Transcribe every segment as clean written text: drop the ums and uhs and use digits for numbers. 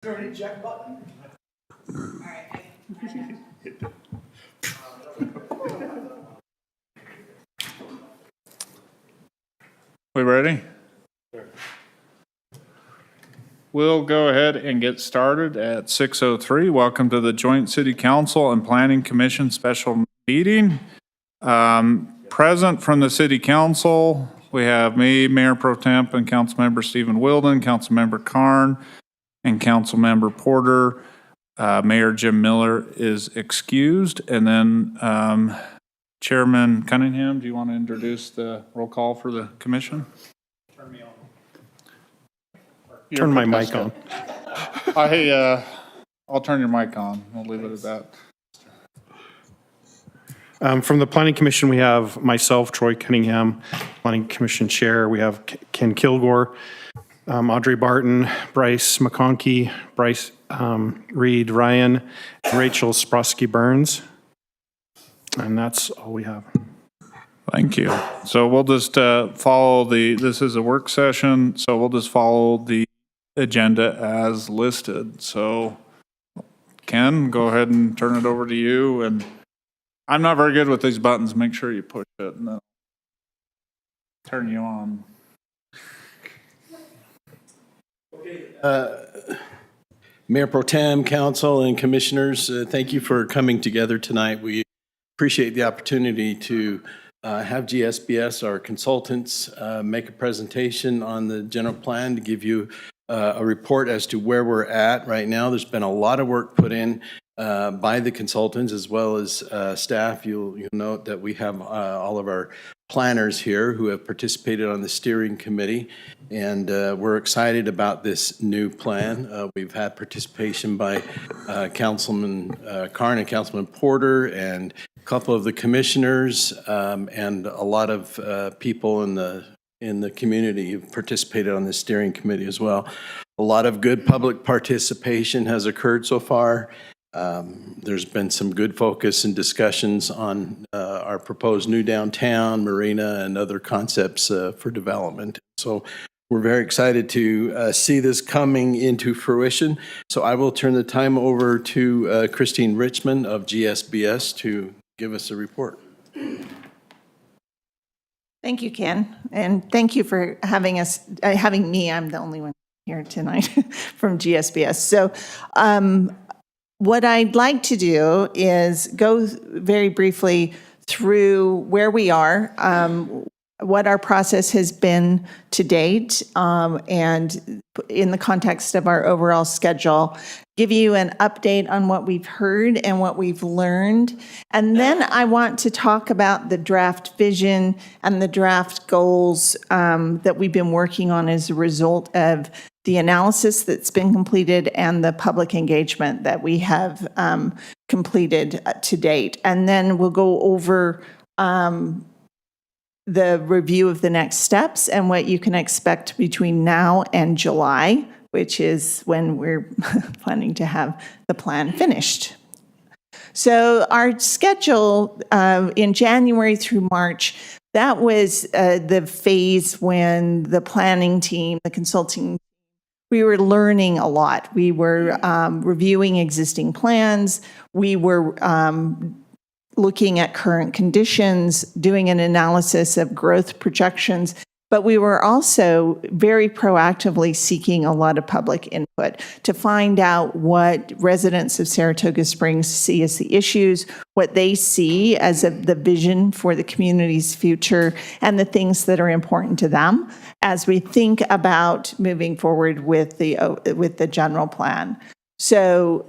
there any check button? All right. We ready? We'll go ahead and get started at 6:03. Welcome to the Joint City Council and Planning Commission special meeting. Present from the City Council, we have me, Mayor Pro Temp, and Councilmember Stephen Wilden, Councilmember Karn, and Councilmember Porter. Mayor Jim Miller is excused. And then Chairman Cunningham, do you want to introduce the roll call for the commission? Turn me on. Turn my mic on. Hey, I'll turn your mic on. We'll leave it at that. From the Planning Commission, we have myself, Troy Cunningham, Planning Commission Chair. We have Ken Kilgore, Audrey Barton, Bryce McConkey, Bryce Reed, Ryan, and Rachel Sprosky-Burns. And that's all we have. Thank you. So we'll just follow this is a work session, so we'll just follow the agenda as listed. So Ken, go ahead and turn it over to you. And I'm not very good with these buttons. Make sure you push it and then I'll turn you on. Mayor Pro Tem, Council, and Commissioners, thank you for coming together tonight. We appreciate the opportunity to have GSBS, our consultants, make a presentation on the general plan to give you a report as to where we're at right now. There's been a lot of work put in by the consultants as well as staff. You'll note that we have all of our planners here who have participated on the steering committee, and we're excited about this new plan. We've had participation by Councilman Karn and Councilman Porter and a couple of the commissioners and a lot of people in the community who've participated on the steering committee as well. A lot of good public participation has occurred so far. There's been some good focus and discussions on our proposed new downtown, marina, and other concepts for development. So we're very excited to see this coming into fruition. So I will turn the time over to Christine Richmond of GSBS to give us a report. Thank you, Ken, and thank you for having me. I'm the only one here tonight from GSBS. So what I'd like to do is go very briefly through where we are, what our process has been to date, and in the context of our overall schedule, give you an update on what we've heard and what we've learned. And then I want to talk about the draft vision and the draft goals that we've been working on as a result of the analysis that's been completed and the public engagement that we have completed to date. And then we'll go over the review of the next steps and what you can expect between now and July, which is when we're planning to have the plan finished. So our schedule in January through March, that was the phase when the planning team, the consulting, we were learning a lot. We were reviewing existing plans. We were looking at current conditions, doing an analysis of growth projections, but we were also very proactively seeking a lot of public input to find out what residents of Saratoga Springs see as the issues, what they see as the vision for the community's future, and the things that are important to them as we think about moving forward with the general plan. So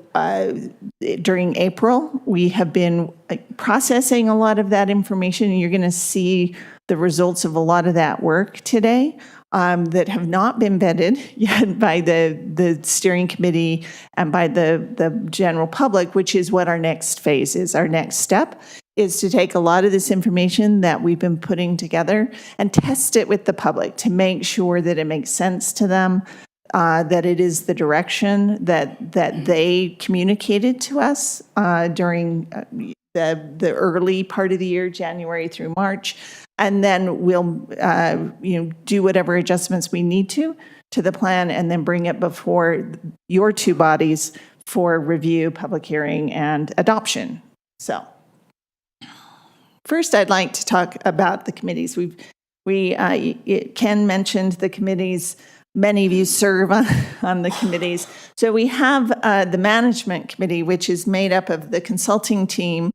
during April, we have been processing a lot of that information, and you're going to see the results of a lot of that work today that have not been vetted yet by the steering committee and by the general public, which is what our next phase is. Our next step is to take a lot of this information that we've been putting together and test it with the public to make sure that it makes sense to them, that it is the direction that they communicated to us during the early part of the year, January through March, and then we'll do whatever adjustments we need to to the plan and then bring it before your two bodies for review, public hearing, and adoption. So first, I'd like to talk about the committees. Ken mentioned the committees. Many of you serve on the committees. So we have the management committee, which is made up of the consulting team.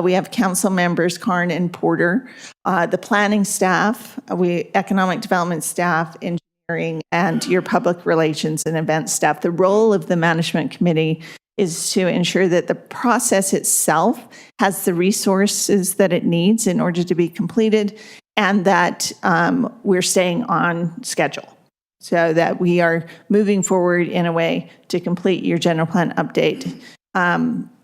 We have council members, Karn and Porter, the planning staff, economic development staff, engineering, and your public relations and events staff. The role of the management committee is to ensure that the process itself has the resources that it needs in order to be completed, and that we're staying on schedule, so that we are moving forward in a way to complete your general plan update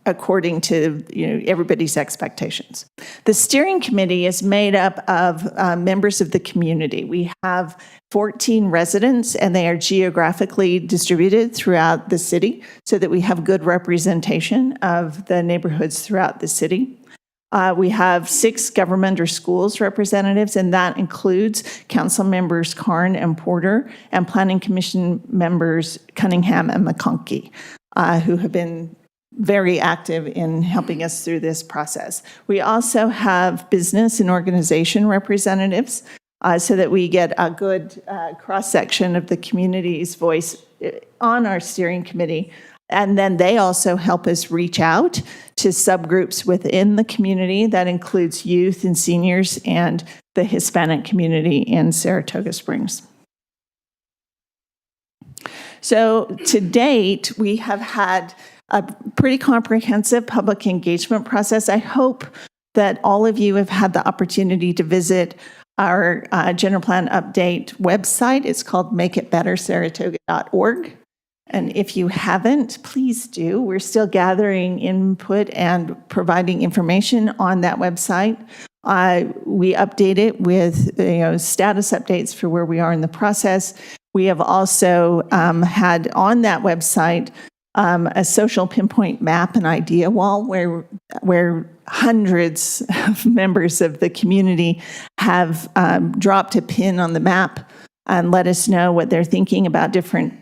according to everybody's expectations. The steering committee is made up of members of the community. We have 14 residents, and they are geographically distributed throughout the city so that we have good representation of the neighborhoods throughout the city. We have 6 government or schools representatives, and that includes council members Karn and Porter and planning commission members Cunningham and McConkey, who have been very active in helping us through this process. We also have business and organization representatives so that we get a good cross-section of the community's voice on our steering committee. And then they also help us reach out to subgroups within the community. That includes youth and seniors and the Hispanic community in Saratoga Springs. So to date, we have had a pretty comprehensive public engagement process. I hope that all of you have had the opportunity to visit our general plan update website. It's called makeitbettersaratoga.org. And if you haven't, please do. We're still gathering input and providing information on that website. We update it with status updates for where we are in the process. We have also had on that website a social pinpoint map and idea wall where hundreds of members of the community have dropped a pin on the map and let us know what they're thinking about different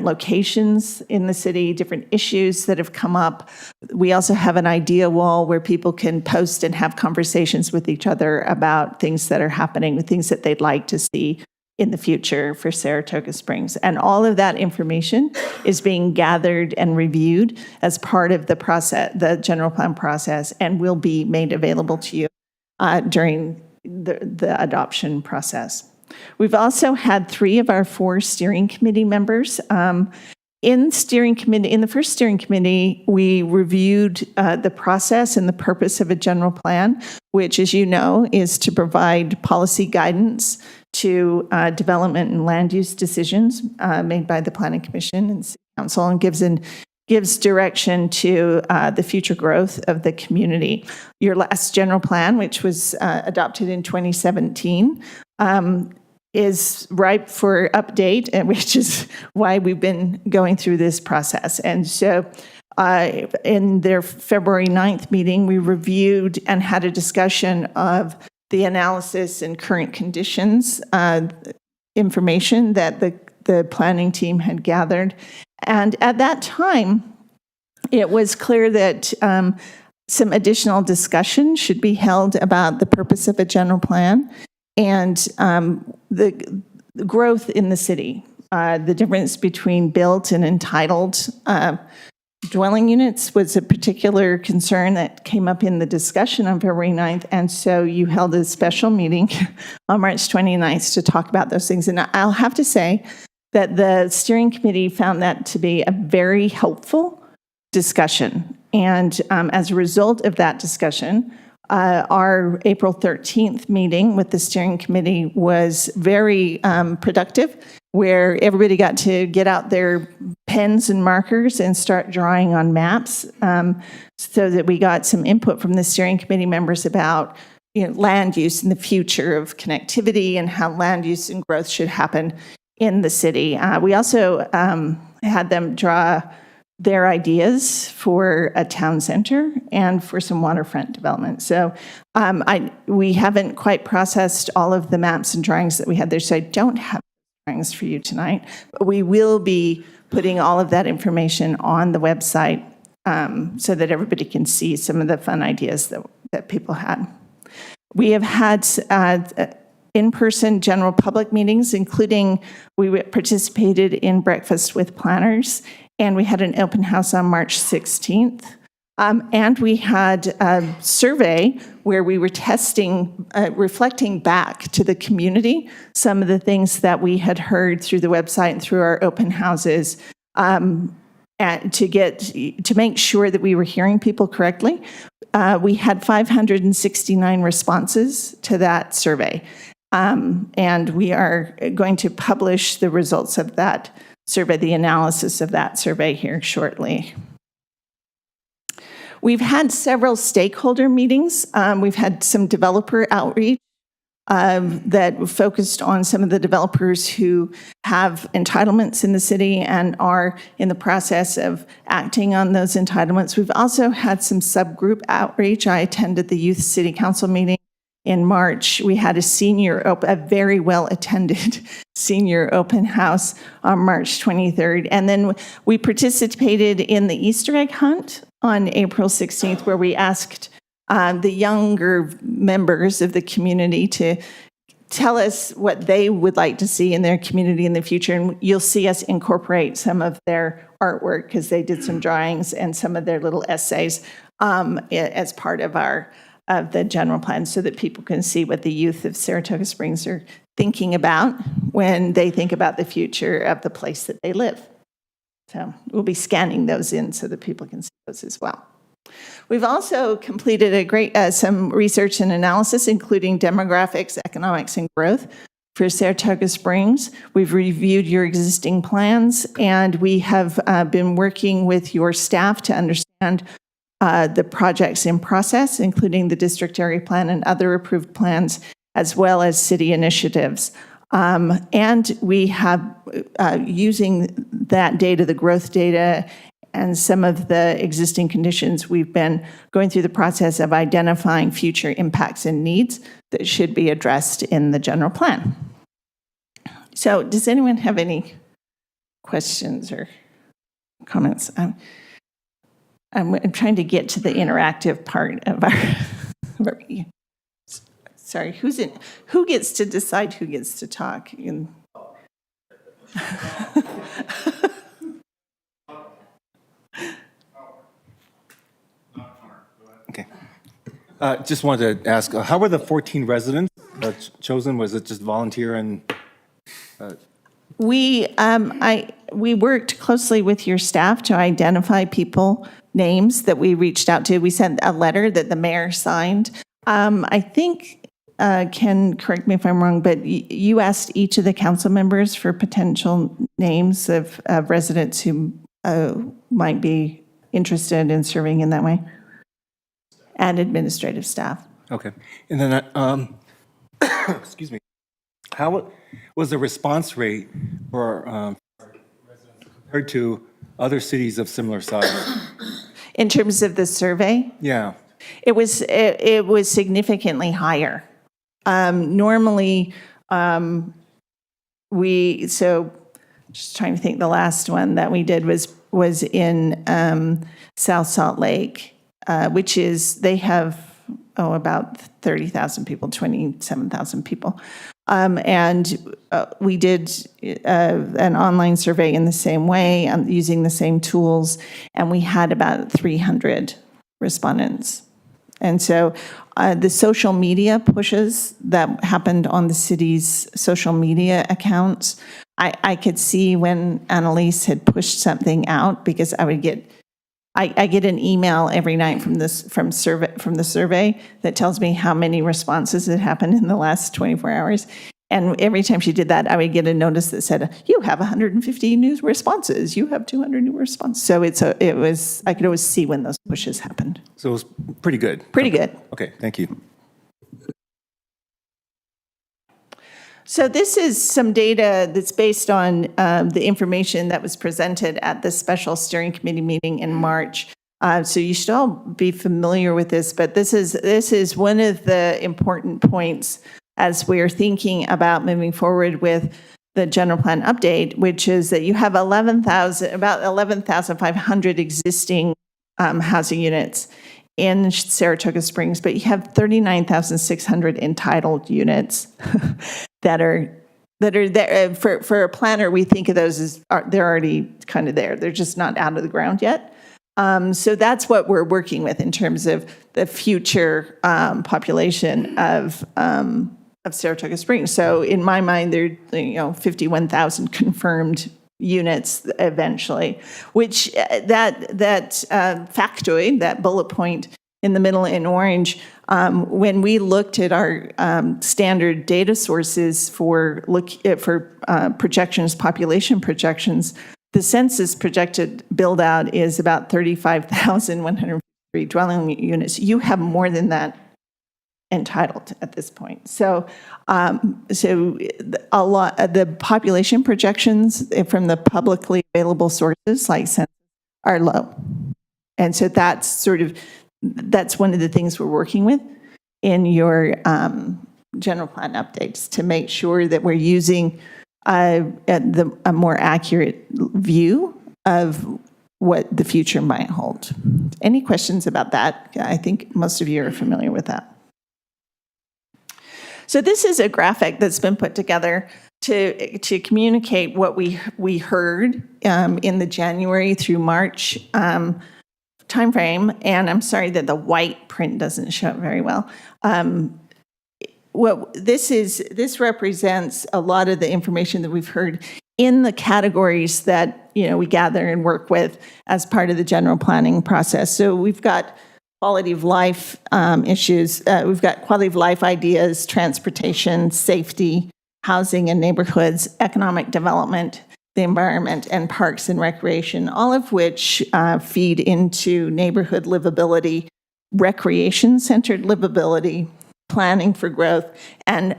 locations in the city, different issues that have come up. We also have an idea wall where people can post and have conversations with each other about things that are happening, things that they'd like to see in the future for Saratoga Springs. And all of that information is being gathered and reviewed as part of the process, the general plan process, and will be made available to you during the adoption process. We've also had 3 of our 4 steering committee members. In the first steering committee, we reviewed the process and the purpose of a general plan, which, as you know, is to provide policy guidance to development and land use decisions made by the Planning Commission and City Council, and gives direction to the future growth of the community. Your last general plan, which was adopted in 2017, is ripe for update, and which is why we've been going through this process. And so in their February 9th meeting, we reviewed and had a discussion of the analysis and current conditions information that the planning team had gathered. And at that time, it was clear that some additional discussion should be held about the purpose of a general plan and the growth in the city, the difference between built and entitled dwelling units was a particular concern that came up in the discussion on February 9th, and so you held a special meeting on March 29th to talk about those things. And I'll have to say that the steering committee found that to be a very helpful discussion. And as a result of that discussion, our April 13th meeting with the steering committee was very productive, where everybody got to get out their pens and markers and start drawing on maps, so that we got some input from the steering committee members about land use in the future of connectivity and how land use and growth should happen in the city. We also had them draw their ideas for a town center and for some waterfront development. So we haven't quite processed all of the maps and drawings that we had there, so I don't have drawings for you tonight. But we will be putting all of that information on the website so that everybody can see some of the fun ideas that people had. We have had in-person general public meetings, including we participated in Breakfast with Planners, and we had an open house on March 16th. And we had a survey where we were testing, reflecting back to the community some of the things that we had heard through the website and through our open houses, and to make sure that we were hearing people correctly. We had 569 responses to that survey, and we are going to publish the results of that survey, the analysis of that survey here shortly. We've had several stakeholder meetings. We've had some developer outreach that focused on some of the developers who have entitlements in the city and are in the process of acting on those entitlements. We've also had some subgroup outreach. I attended the Youth City Council meeting in March. We had a very well-attended senior open house on March 23rd. And then we participated in the Easter egg hunt on April 16th, where we asked the younger members of the community to tell us what they would like to see in their community in the future. And you'll see us incorporate some of their artwork because they did some drawings and some of their little essays as part of the general plan so that people can see what the youth of Saratoga Springs are thinking about when they think about the future of the place that they live. So we'll be scanning those in so that people can see those as well. We've also completed some research and analysis, including demographics, economics, and growth for Saratoga Springs. We've reviewed your existing plans, and we have been working with your staff to understand the projects in process, including the district area plan and other approved plans, as well as city initiatives. And we have, using that data, the growth data, and some of the existing conditions, we've been going through the process of identifying future impacts and needs that should be addressed in the general plan. So does anyone have any questions or comments? I'm trying to get to the interactive part of our sorry, who gets to decide who gets to talk? Okay. Just wanted to ask, how were the 14 residents chosen? Was it just volunteer and? We worked closely with your staff to identify names that we reached out to. We sent a letter that the mayor signed. I think, Ken, correct me if I'm wrong, but you asked each of the council members for potential names of residents who might be interested in serving in that way, and administrative staff. Okay. And then, excuse me, how was the response rate for residents compared to other cities of similar size? In terms of the survey? Yeah. It was significantly higher. Normally, just trying to think, the last one that we did was in South Salt Lake, which they have about 30,000 people, 27,000 people. And we did an online survey in the same way, using the same tools, and we had about 300 respondents. And so the social media pushes that happened on the city's social media accounts, I could see when Annalise had pushed something out, because I would get I get an email every night from the survey that tells me how many responses had happened in the last 24 hours. And every time she did that, I would get a notice that said, you have 150 new responses, you have 200 new responses. So I could always see when those pushes happened. So it was pretty good. Pretty good. Okay, thank you. So this is some data that's based on the information that was presented at the special steering committee meeting in March. So you should all be familiar with this, but this is one of the important points as we're thinking about moving forward with the general plan update, which is that you have about 11,500 existing housing units in Saratoga Springs, but you have 39,600 entitled units that are there. For a planner, we think of those as they're already kind of there. They're just not out of the ground yet. So that's what we're working with in terms of the future population of Saratoga Springs. So in my mind, there are 51,000 confirmed units eventually, which that factoid, that bullet point in the middle in orange, when we looked at our standard data sources for projections, population projections, the census projected build out is about 35,103 dwelling units. You have more than that entitled at this point. So a lot of the population projections from the publicly available sources like census are low. And so that's one of the things we're working with in your general plan updates to make sure that we're using a more accurate view of what the future might hold. Any questions about that? I think most of you are familiar with that. So this is a graphic that's been put together to communicate what we heard in the January through March timeframe. And I'm sorry that the white print doesn't show it very well. This represents a lot of the information that we've heard in the categories that we gather and work with as part of the general planning process. So we've got quality of life issues. We've got quality of life ideas, transportation, safety, housing and neighborhoods, economic development, the environment, and parks and recreation, all of which feed into neighborhood livability, recreation-centered livability, planning for growth, and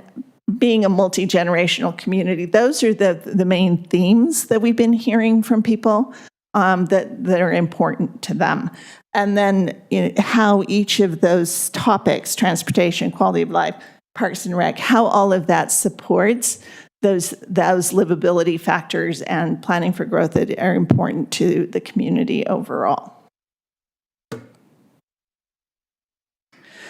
being a multi-generational community. Those are the main themes that we've been hearing from people that are important to them. And then how each of those topics, transportation, quality of life, parks and rec, how all of that supports those livability factors and planning for growth that are important to the community overall.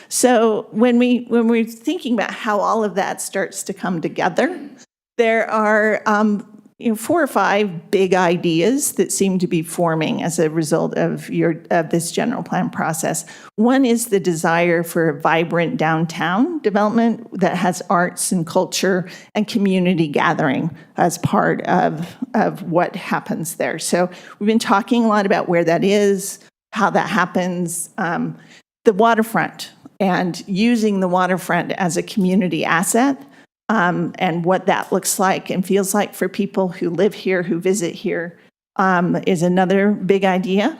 So when we're thinking about how all of that starts to come together, there are 4 or 5 big ideas that seem to be forming as a result of this general plan process. One is the desire for a vibrant downtown development that has arts and culture and community gathering as part of what happens there. So we've been talking a lot about where that is, how that happens, the waterfront, and using the waterfront as a community asset. And what that looks like and feels like for people who live here, who visit here, is another big idea.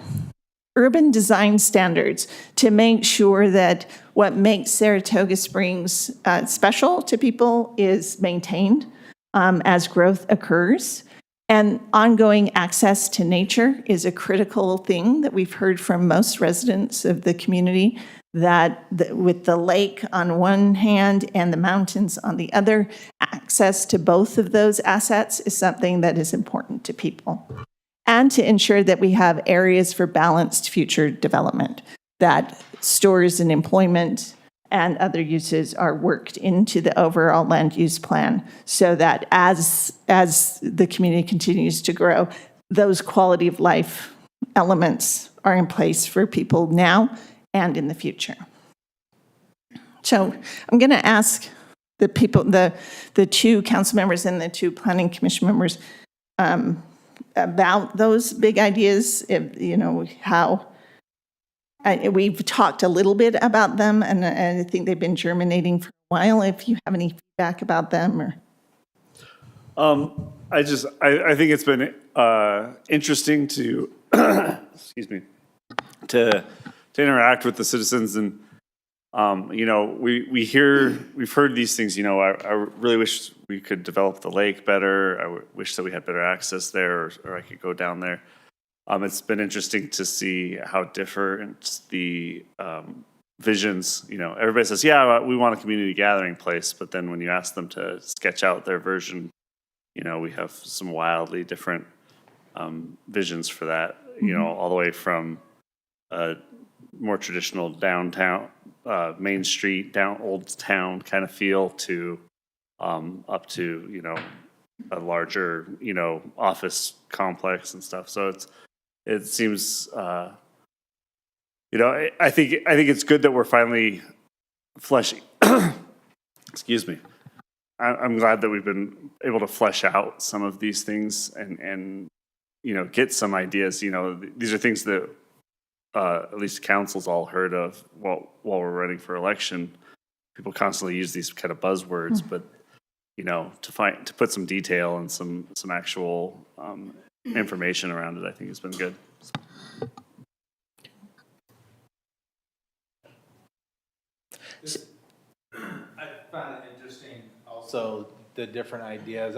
Urban design standards to make sure that what makes Saratoga Springs special to people is maintained as growth occurs. And ongoing access to nature is a critical thing that we've heard from most residents of the community, that with the lake on one hand and the mountains on the other, access to both of those assets is something that is important to people. And to ensure that we have areas for balanced future development, that stores and employment and other uses are worked into the overall land use plan so that as the community continues to grow, those quality of life elements are in place for people now and in the future. So I'm going to ask the people, the 2 council members and the 2 planning commission members about those big ideas, how we've talked a little bit about them, and I think they've been germinating for a while. If you have any feedback about them, or I think it's been interesting to excuse me, to interact with the citizens, and we've heard these things. I really wish we could develop the lake better. I wish that we had better access there, or I could go down there. It's been interesting to see how different the visions. Everybody says, "Yeah, we want a community gathering place," but then when you ask them to sketch out their version we have some wildly different visions for that, all the way from a more traditional downtown, Main Street, down Old Town kind of feel to up to, a larger, office complex and stuff. So it seems, I think it's good that we're finally fleshing, excuse me. I'm glad that we've been able to flesh out some of these things and get some ideas. These are things that at least council's all heard of while we're running for election. People constantly use these kind of buzzwords, but to put some detail and some actual information around it, I think has been good. I found it interesting also the different ideas.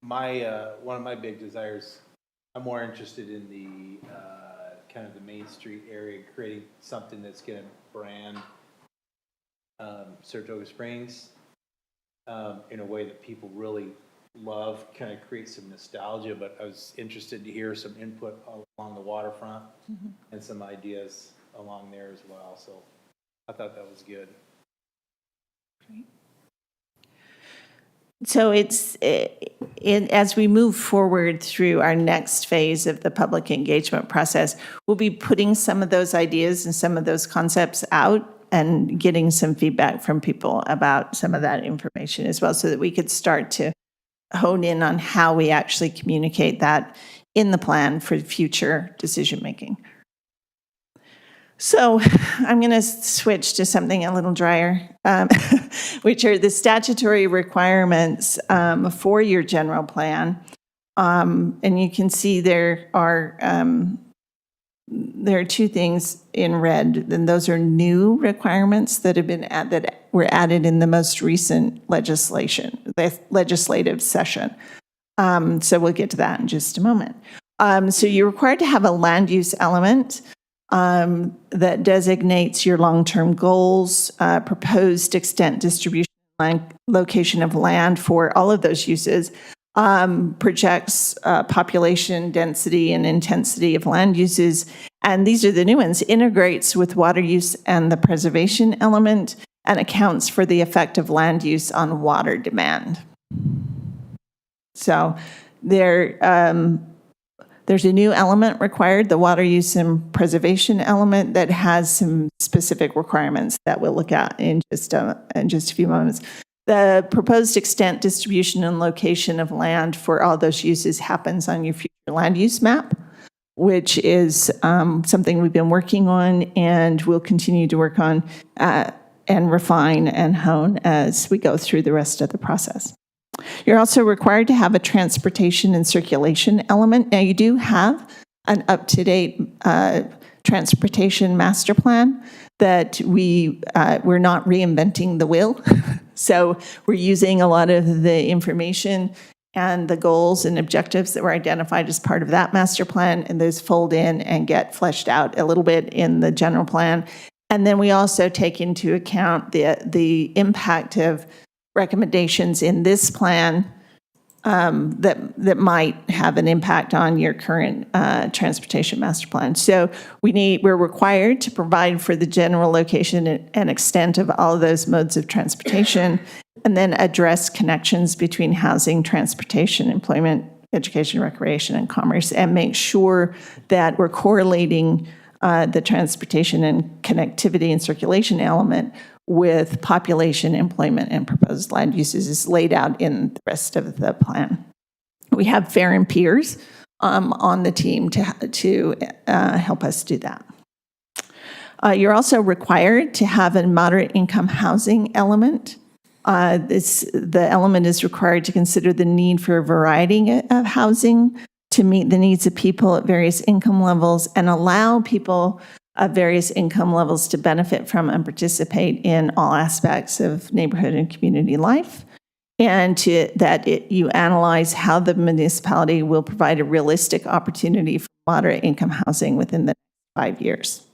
One of my big desires, I'm more interested in the kind of the Main Street area, creating something that's going to brand Saratoga Springs in a way that people really love, kind of create some nostalgia. But I was interested to hear some input along the waterfront and some ideas along there as well. So I thought that was good. So as we move forward through our next phase of the public engagement process, we'll be putting some of those ideas and some of those concepts out and getting some feedback from people about some of that information as well, so that we could start to hone in on how we actually communicate that in the plan for future decision making. So I'm going to switch to something a little drier, which are the statutory requirements for your general plan. And you can see there are two things in red, and those are new requirements that have been that were added in the most recent legislative session. So we'll get to that in just a moment. So you're required to have a land use element that designates your long-term goals, proposed extent, distribution, location of land for all of those uses, projects population density and intensity of land uses, and these are the new ones, integrates with water use and the preservation element, and accounts for the effect of land use on water demand. So there's a new element required, the water use and preservation element, that has some specific requirements that we'll look at in just a few moments. The proposed extent, distribution, and location of land for all those uses happens on your future land use map, which is something we've been working on and we'll continue to work on and refine and hone as we go through the rest of the process. You're also required to have a transportation and circulation element. Now, you do have an up-to-date transportation master plan that we're not reinventing the wheel. So we're using a lot of the information and the goals and objectives that were identified as part of that master plan, and those fold in and get fleshed out a little bit in the general plan. And then we also take into account the impact of recommendations in this plan that might have an impact on your current transportation master plan. So we're required to provide for the general location and extent of all of those modes of transportation, and then address connections between housing, transportation, employment, education, recreation, and commerce, and make sure that we're correlating the transportation and connectivity and circulation element with population, employment, and proposed land uses is laid out in the rest of the plan. We have Fair and Peers on the team to help us do that. You're also required to have a moderate income housing element. The element is required to consider the need for a variety of housing to meet the needs of people at various income levels and allow people of various income levels to benefit from and participate in all aspects of neighborhood and community life, and you analyze how the municipality will provide a realistic opportunity for moderate income housing within the next 5 years.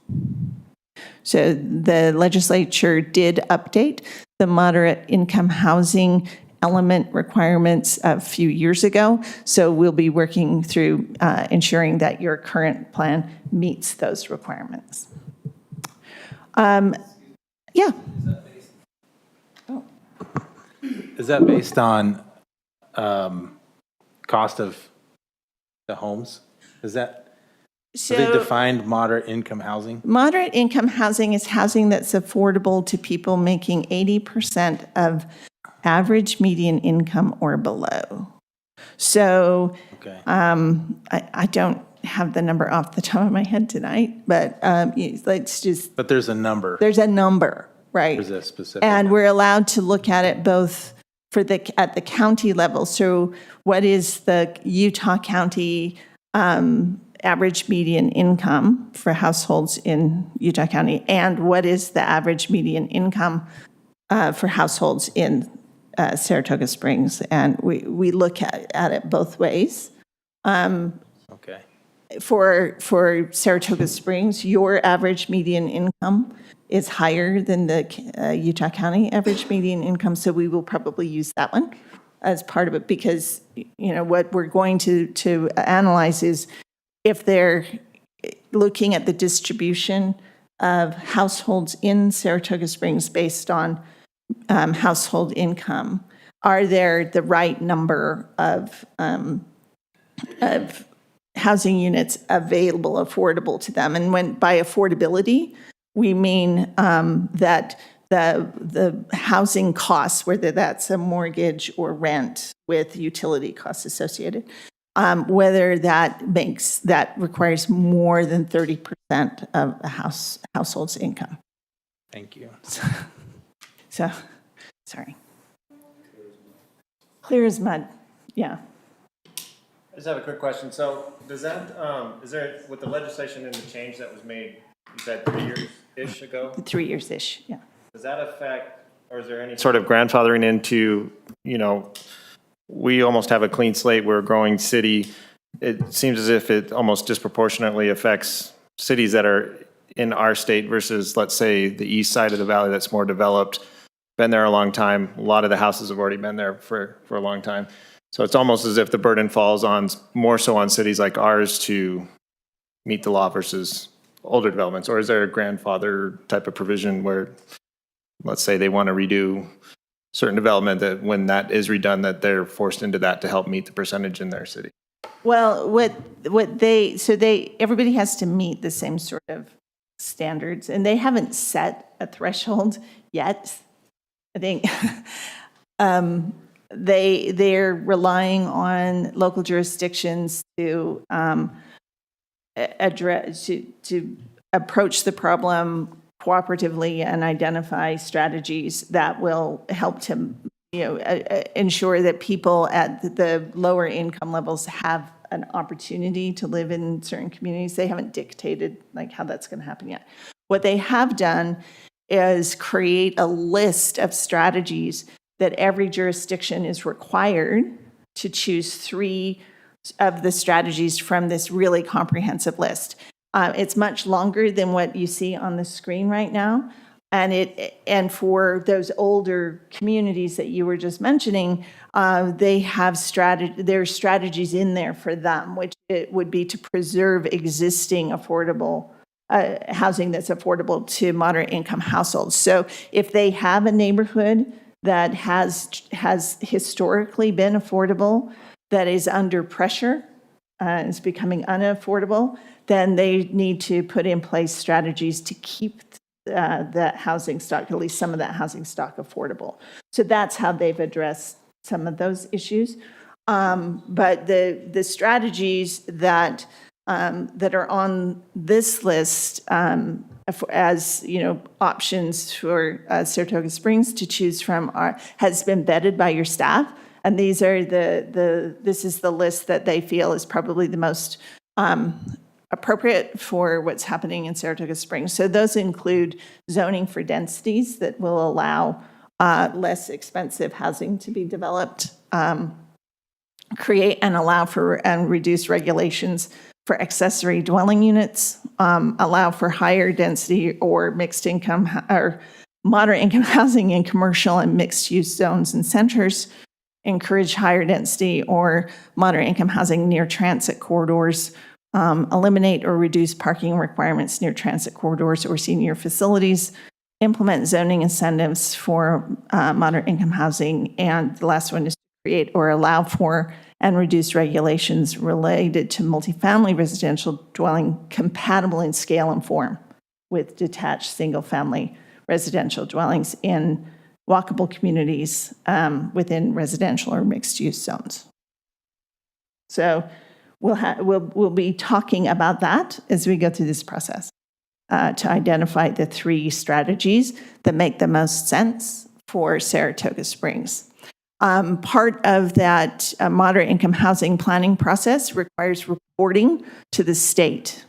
So the legislature did update the moderate income housing element requirements a few years ago. So we'll be working through ensuring that your current plan meets those requirements. Yeah. Is that based on cost of the homes? Is that, So they defined moderate income housing? moderate income housing is housing that's affordable to people making 80% of average median income or below. So Okay. I don't have the number off the top of my head tonight, but let's just, But there's a number. there's a number, right? There's a specific. And we're allowed to look at it both at the county level. So what is the Utah County average median income for households in Utah County? And what is the average median income for households in Saratoga Springs? And we look at it both ways. Okay. For Saratoga Springs, your average median income is higher than the Utah County average median income, so we will probably use that one as part of it, because, what we're going to analyze is if they're looking at the distribution of households in Saratoga Springs based on household income, are there the right number of housing units available, affordable to them? And when by affordability, we mean that the housing costs, whether that's a mortgage or rent with utility costs associated, whether that requires more than 30% of a household's income. Thank you. So, sorry. Clear as mud, yeah. I just have a quick question. So does that, is there, with the legislation and the change that was made, you said 3 years-ish ago? 3 years-ish, yeah. Does that affect, or is there any sort of grandfathering into, we almost have a clean slate, we're a growing city. It seems as if it almost disproportionately affects cities that are in our state versus, let's say, the east side of the valley that's more developed, been there a long time. A lot of the houses have already been there for a long time. So it's almost as if the burden falls on more so on cities like ours to meet the law versus older developments. Or is there a grandfather type of provision where, let's say, they want to redo certain development, that when that is redone, that they're forced into that to help meet the percentage in their city? Well, everybody has to meet the same sort of standards, and they haven't set a threshold yet. I think they're relying on local jurisdictions to approach the problem cooperatively and identify strategies that will help to ensure that people at the lower income levels have an opportunity to live in certain communities. They haven't dictated how that's going to happen yet. What they have done is create a list of strategies that every jurisdiction is required to choose 3 of the strategies from this really comprehensive list. It's much longer than what you see on the screen right now. And for those older communities that you were just mentioning, they have there's strategies in there for them, which it would be to preserve existing affordable housing that's affordable to moderate income households. So if they have a neighborhood that has historically been affordable, that is under pressure, is becoming unaffordable, then they need to put in place strategies to keep that housing stock, at least some of that housing stock, affordable. So that's how they've addressed some of those issues. But the strategies that are on this list as options for Saratoga Springs to choose from has been vetted by your staff, and these are this is the list that they feel is probably the most appropriate for what's happening in Saratoga Springs. So those include zoning for densities that will allow less expensive housing to be developed, create and allow for and reduce regulations for accessory dwelling units, allow for higher density or mixed income or moderate income housing in commercial and mixed use zones and centers, encourage higher density or moderate income housing near transit corridors, eliminate or reduce parking requirements near transit corridors or senior facilities, implement zoning incentives for moderate income housing, and the last one is to create or allow for and reduce regulations related to multifamily residential dwelling compatible in scale and form with detached single-family residential dwellings in walkable communities within residential or mixed-use zones. So we'll be talking about that as we go through this process to identify the 3 strategies that make the most sense for Saratoga Springs. Part of that moderate income housing planning process requires reporting to the state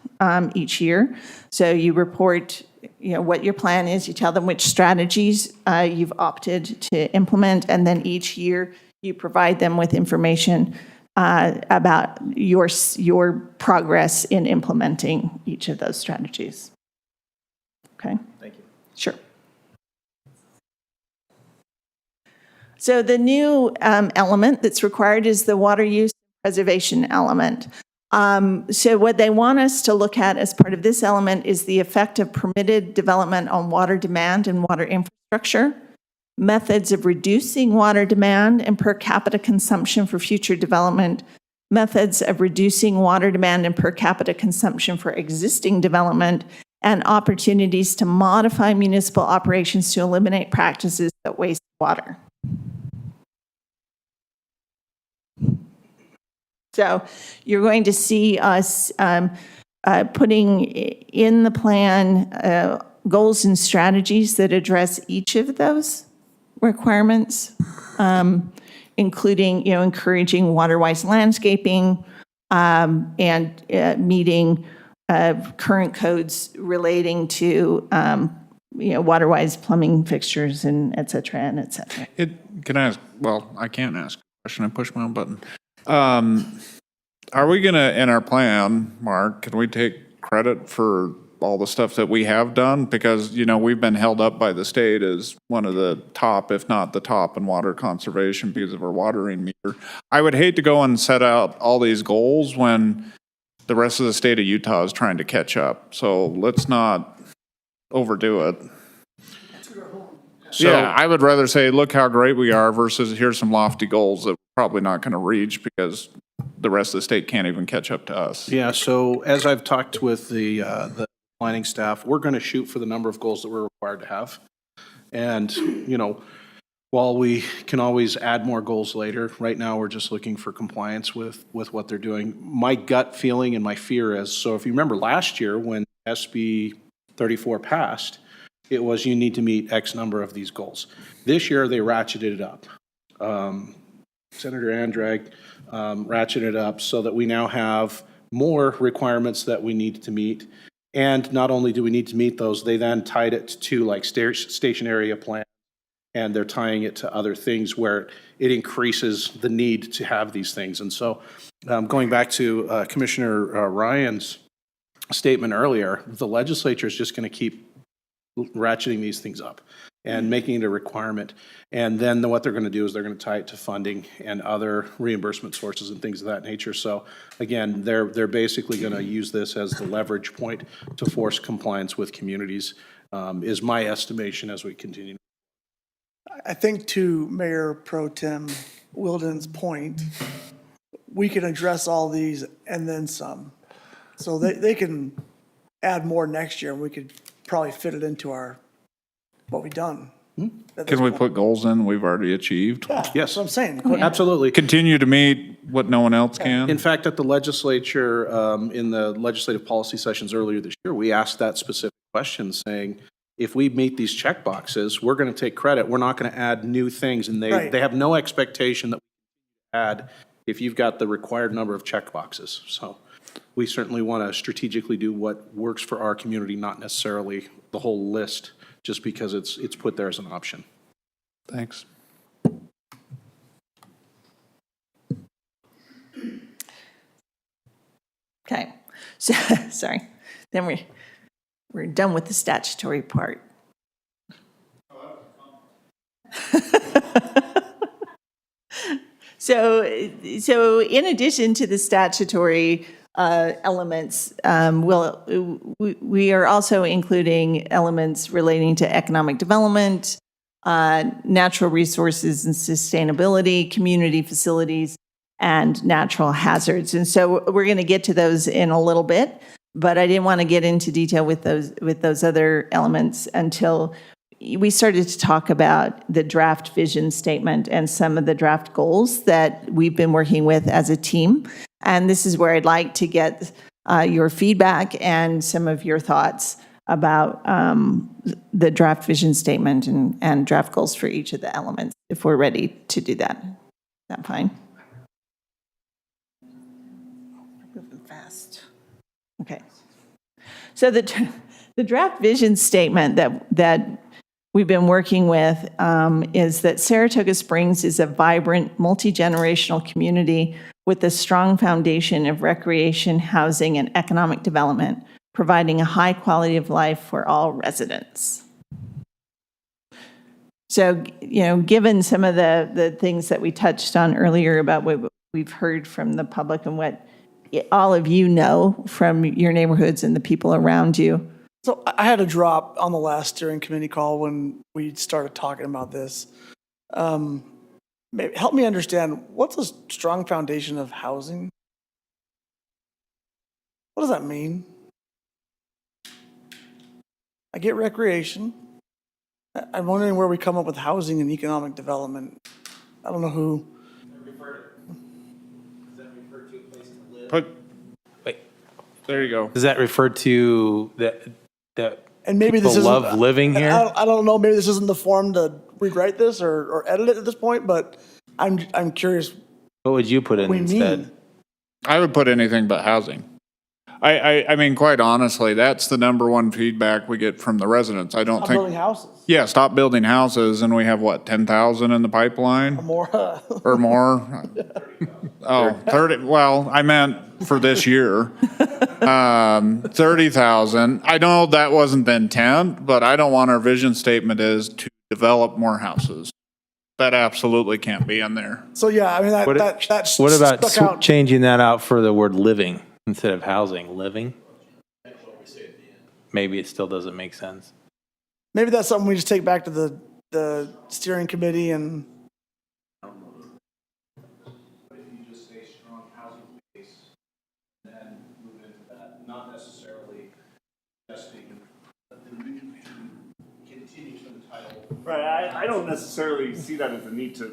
each year. So you report what your plan is, you tell them which strategies you've opted to implement, and then each year you provide them with information about your progress in implementing each of those strategies. Okay? Thank you. Sure. So the new element that's required is the water use preservation element. So what they want us to look at as part of this element is the effect of permitted development on water demand and water infrastructure, methods of reducing water demand and per capita consumption for future development, methods of reducing water demand and per capita consumption for existing development, and opportunities to modify municipal operations to eliminate practices that waste water. So you're going to see us putting in the plan goals and strategies that address each of those requirements, including encouraging water-wise landscaping and meeting current codes relating to water-wise plumbing fixtures and et cetera, and et cetera. Can I ask, well, I can't ask a question, I pushed my own button. Are we gonna, in our plan, Mark, can we take credit for all the stuff that we have done? Because, we've been held up by the state as one of the top, if not the top, in water conservation because of our watering meter. I would hate to go and set out all these goals when the rest of the state of Utah is trying to catch up. So let's not overdo it. Yeah, I would rather say, look how great we are versus here's some lofty goals that we're probably not going to reach because the rest of the state can't even catch up to us. Yeah, so as I've talked with the planning staff, we're going to shoot for the number of goals that we're required to have. And, while we can always add more goals later, right now we're just looking for compliance with what they're doing. My gut feeling and my fear is, so if you remember last year when SB 34 passed, it was you need to meet X number of these goals. This year they ratcheted it up. Senator Andrade ratcheted it up so that we now have more requirements that we need to meet. And not only do we need to meet those, they then tied it to like station area plan, and they're tying it to other things where it increases the need to have these things. And so going back to Commissioner Ryan's statement earlier, the legislature is just going to keep ratcheting these things up and making it a requirement. And then what they're going to do is they're going to tie it to funding and other reimbursement sources and things of that nature. So again, they're basically going to use this as the leverage point to force compliance with communities, is my estimation as we continue. I think to Mayor Pro Tem Wilden's point, we can address all these and then some. So they can add more next year and we could probably fit it into what we've done. Can we put goals in we've already achieved? Yeah, Yes. that's what I'm saying. Absolutely. Continue to meet what no one else can? In fact, at the legislature, in the legislative policy sessions earlier this year, we asked that specific question saying, if we meet these check boxes, we're going to take credit. We're not going to add new things. And they have no expectation that we add if you've got the required number of check boxes. So we certainly want to strategically do what works for our community, not necessarily the whole list, just because it's put there as an option. Thanks. Okay, so, sorry. Then we're done with the statutory part. So in addition to the statutory elements, we are also including elements relating to economic development, natural resources and sustainability, community facilities, and natural hazards. And so we're going to get to those in a little bit, but I didn't want to get into detail with those other elements until we started to talk about the draft vision statement and some of the draft goals that we've been working with as a team. And this is where I'd like to get your feedback and some of your thoughts about the draft vision statement and draft goals for each of the elements, if we're ready to do that. Is that fine? Moving fast. Okay. So the draft vision statement that we've been working with is that Saratoga Springs is a vibrant, multi-generational community with a strong foundation of recreation, housing, and economic development, providing a high quality of life for all residents. So, given some of the things that we touched on earlier about what we've heard from the public and what all of you know from your neighborhoods and the people around you. So I had a drop on the last steering committee call when we started talking about this. Maybe help me understand, what's a strong foundation of housing? What does that mean? I get recreation. I'm wondering where we come up with housing and economic development. I don't know who. There you go. Does that refer to that And maybe this people isn't, love living here? I don't know. Maybe this isn't the form to rewrite this or edit it at this point. But I'm curious. What would you put in We instead? mean. I would put anything but housing. I mean, quite honestly, that's the number one feedback we get from the residents. I don't Stop think. building houses. Yeah, stop building houses, and we have, what, 10,000 in the pipeline More. or more? Oh, 30, well, I meant for this year. 30,000. I know that wasn't the intent, but I don't want our vision statement is to develop more houses. That absolutely can't be in there. So yeah, I mean What- that's What about stuck out. changing that out for the word living instead of housing? Living? Maybe it still doesn't make sense. Maybe that's something we just take back to the steering committee and. Not necessarily suggesting that the new continue to entitle. Right, I don't necessarily see that as a need to,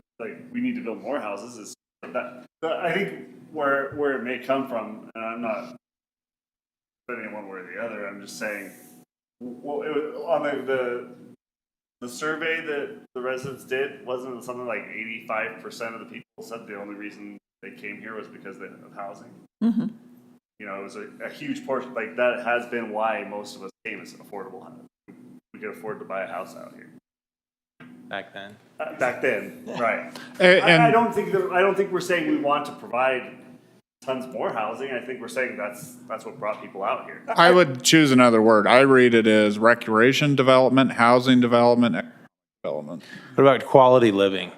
we need to build more houses, is that, I think where it may come from, and I'm not putting it one way or the other, I'm just saying, well, it was on the survey that the residents did, wasn't it something like 85% of the people said the only reason they came here was because of housing? Mm-hmm. It was a huge portion, that has been why most of us came, is affordable. We could afford to buy a house out here. Back then. Back then, right. And I don't think we're saying we want to provide tons more housing. I think we're saying that's what brought people out here. I would choose another word. I read it as recreation development, housing development, economic development. What about quality living?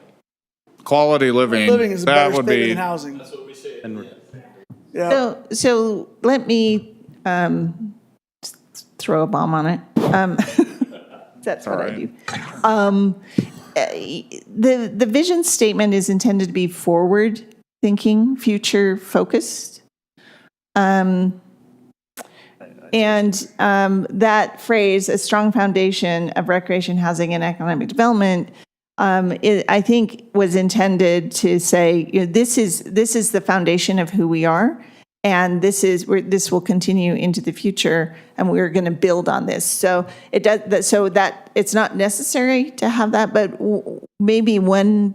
Quality living, Living is a that better would statement be, than housing. And Yeah. So let me throw a bomb on it. That's what I do. The vision statement is intended to be forward-thinking, future-focused. And that phrase, a strong foundation of recreation, housing, and economic development, I think was intended to say, this is the foundation of who we are, and this will continue into the future, and we're going to build on this. So that it's not necessary to have that, but maybe one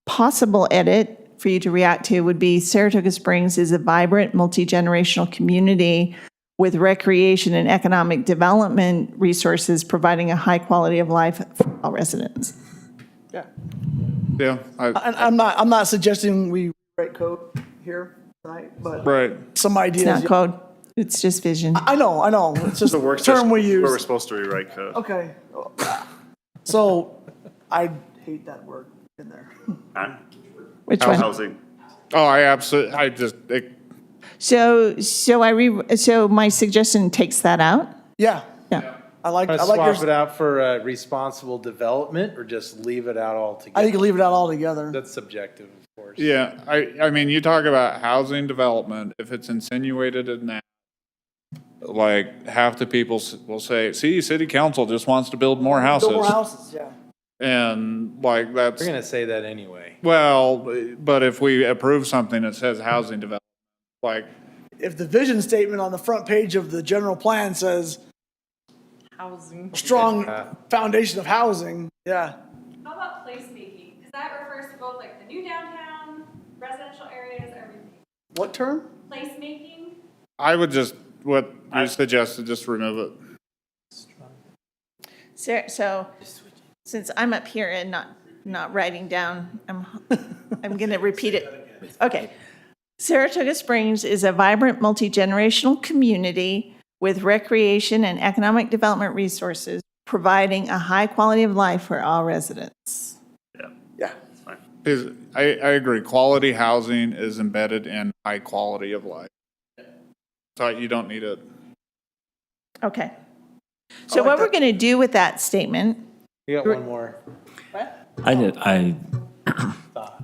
possible edit for you to react to would be Saratoga Springs is a vibrant, multi-generational community with recreation and economic development resources, providing a high quality of life for all residents. Yeah. yeah, I'm not suggesting we write code here tonight, but right. some ideas. It's not code, it's just vision. I know. It's just The a work term we Where we're use. supposed to rewrite code. Okay. So I hate that word in there. Which one? Housing. Oh, I just, So my suggestion takes that out? Yeah, Yeah. I like Swap it yours. out for responsible development or just leave it out altogether? I think you leave it out altogether. That's subjective, of course. yeah, I mean, you talk about housing development, if it's insinuated in that, like, half the people will say, see, city council just wants to build more houses. Build more houses, yeah. And like, that's, They're gonna say that anyway. well, but if we approve something that says housing development, like, If the vision statement on the front page of the general plan says Housing. strong foundation of housing, yeah. How about placemaking? Because that refers to both like the new downtown, residential areas, everything. What term? Placemaking? I would just, what you suggested, just remove it. So since I'm up here and not writing down, I'm going to repeat it. Okay. Saratoga Springs is a vibrant, multi-generational community with recreation and economic development resources, providing a high quality of life for all residents. Yeah. I agree, quality housing is embedded in high quality of life. So you don't need it. Okay. So what we're going to do with that statement, You got one more.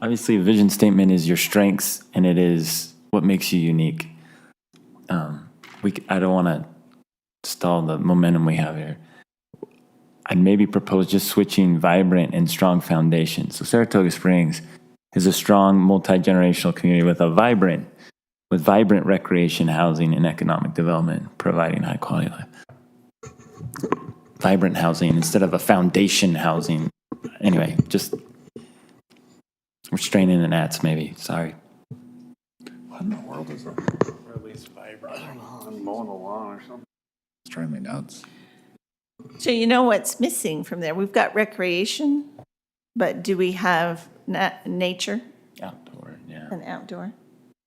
Obviously, a vision statement is your strengths, and it is what makes you unique. I don't want to stall the momentum we have here. I'd maybe propose just switching vibrant and strong foundation. So Saratoga Springs is a strong multi-generational community with vibrant recreation, housing, and economic development, providing high quality life. Vibrant housing instead of a foundation housing. Anyway, just we're straining the gnats, maybe. Sorry. What in the world is that? Or at least vibrant. I'm mowing the lawn or something. It's driving me nuts. so you know what's missing from there? We've got recreation, but do we have nature Outdoor, yeah. and outdoor?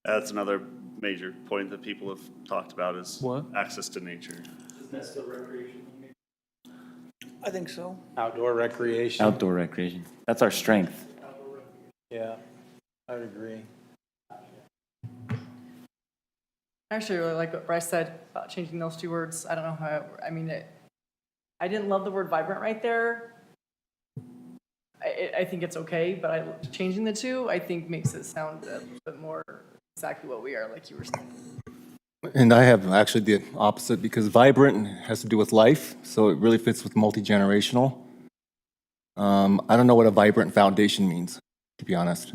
That's another major point that people have talked about is What? access to nature. I think so. Outdoor recreation. Outdoor recreation. That's our strength. Yeah, I would agree. I actually really like what Bryce said about changing those two words. I don't know how, I didn't love the word vibrant right there. I think it's okay, but changing the two, I think makes it sound a little bit more exactly what we are, like you were saying. And I have actually the opposite because vibrant has to do with life, so it really fits with multi-generational. I don't know what a vibrant foundation means, to be honest.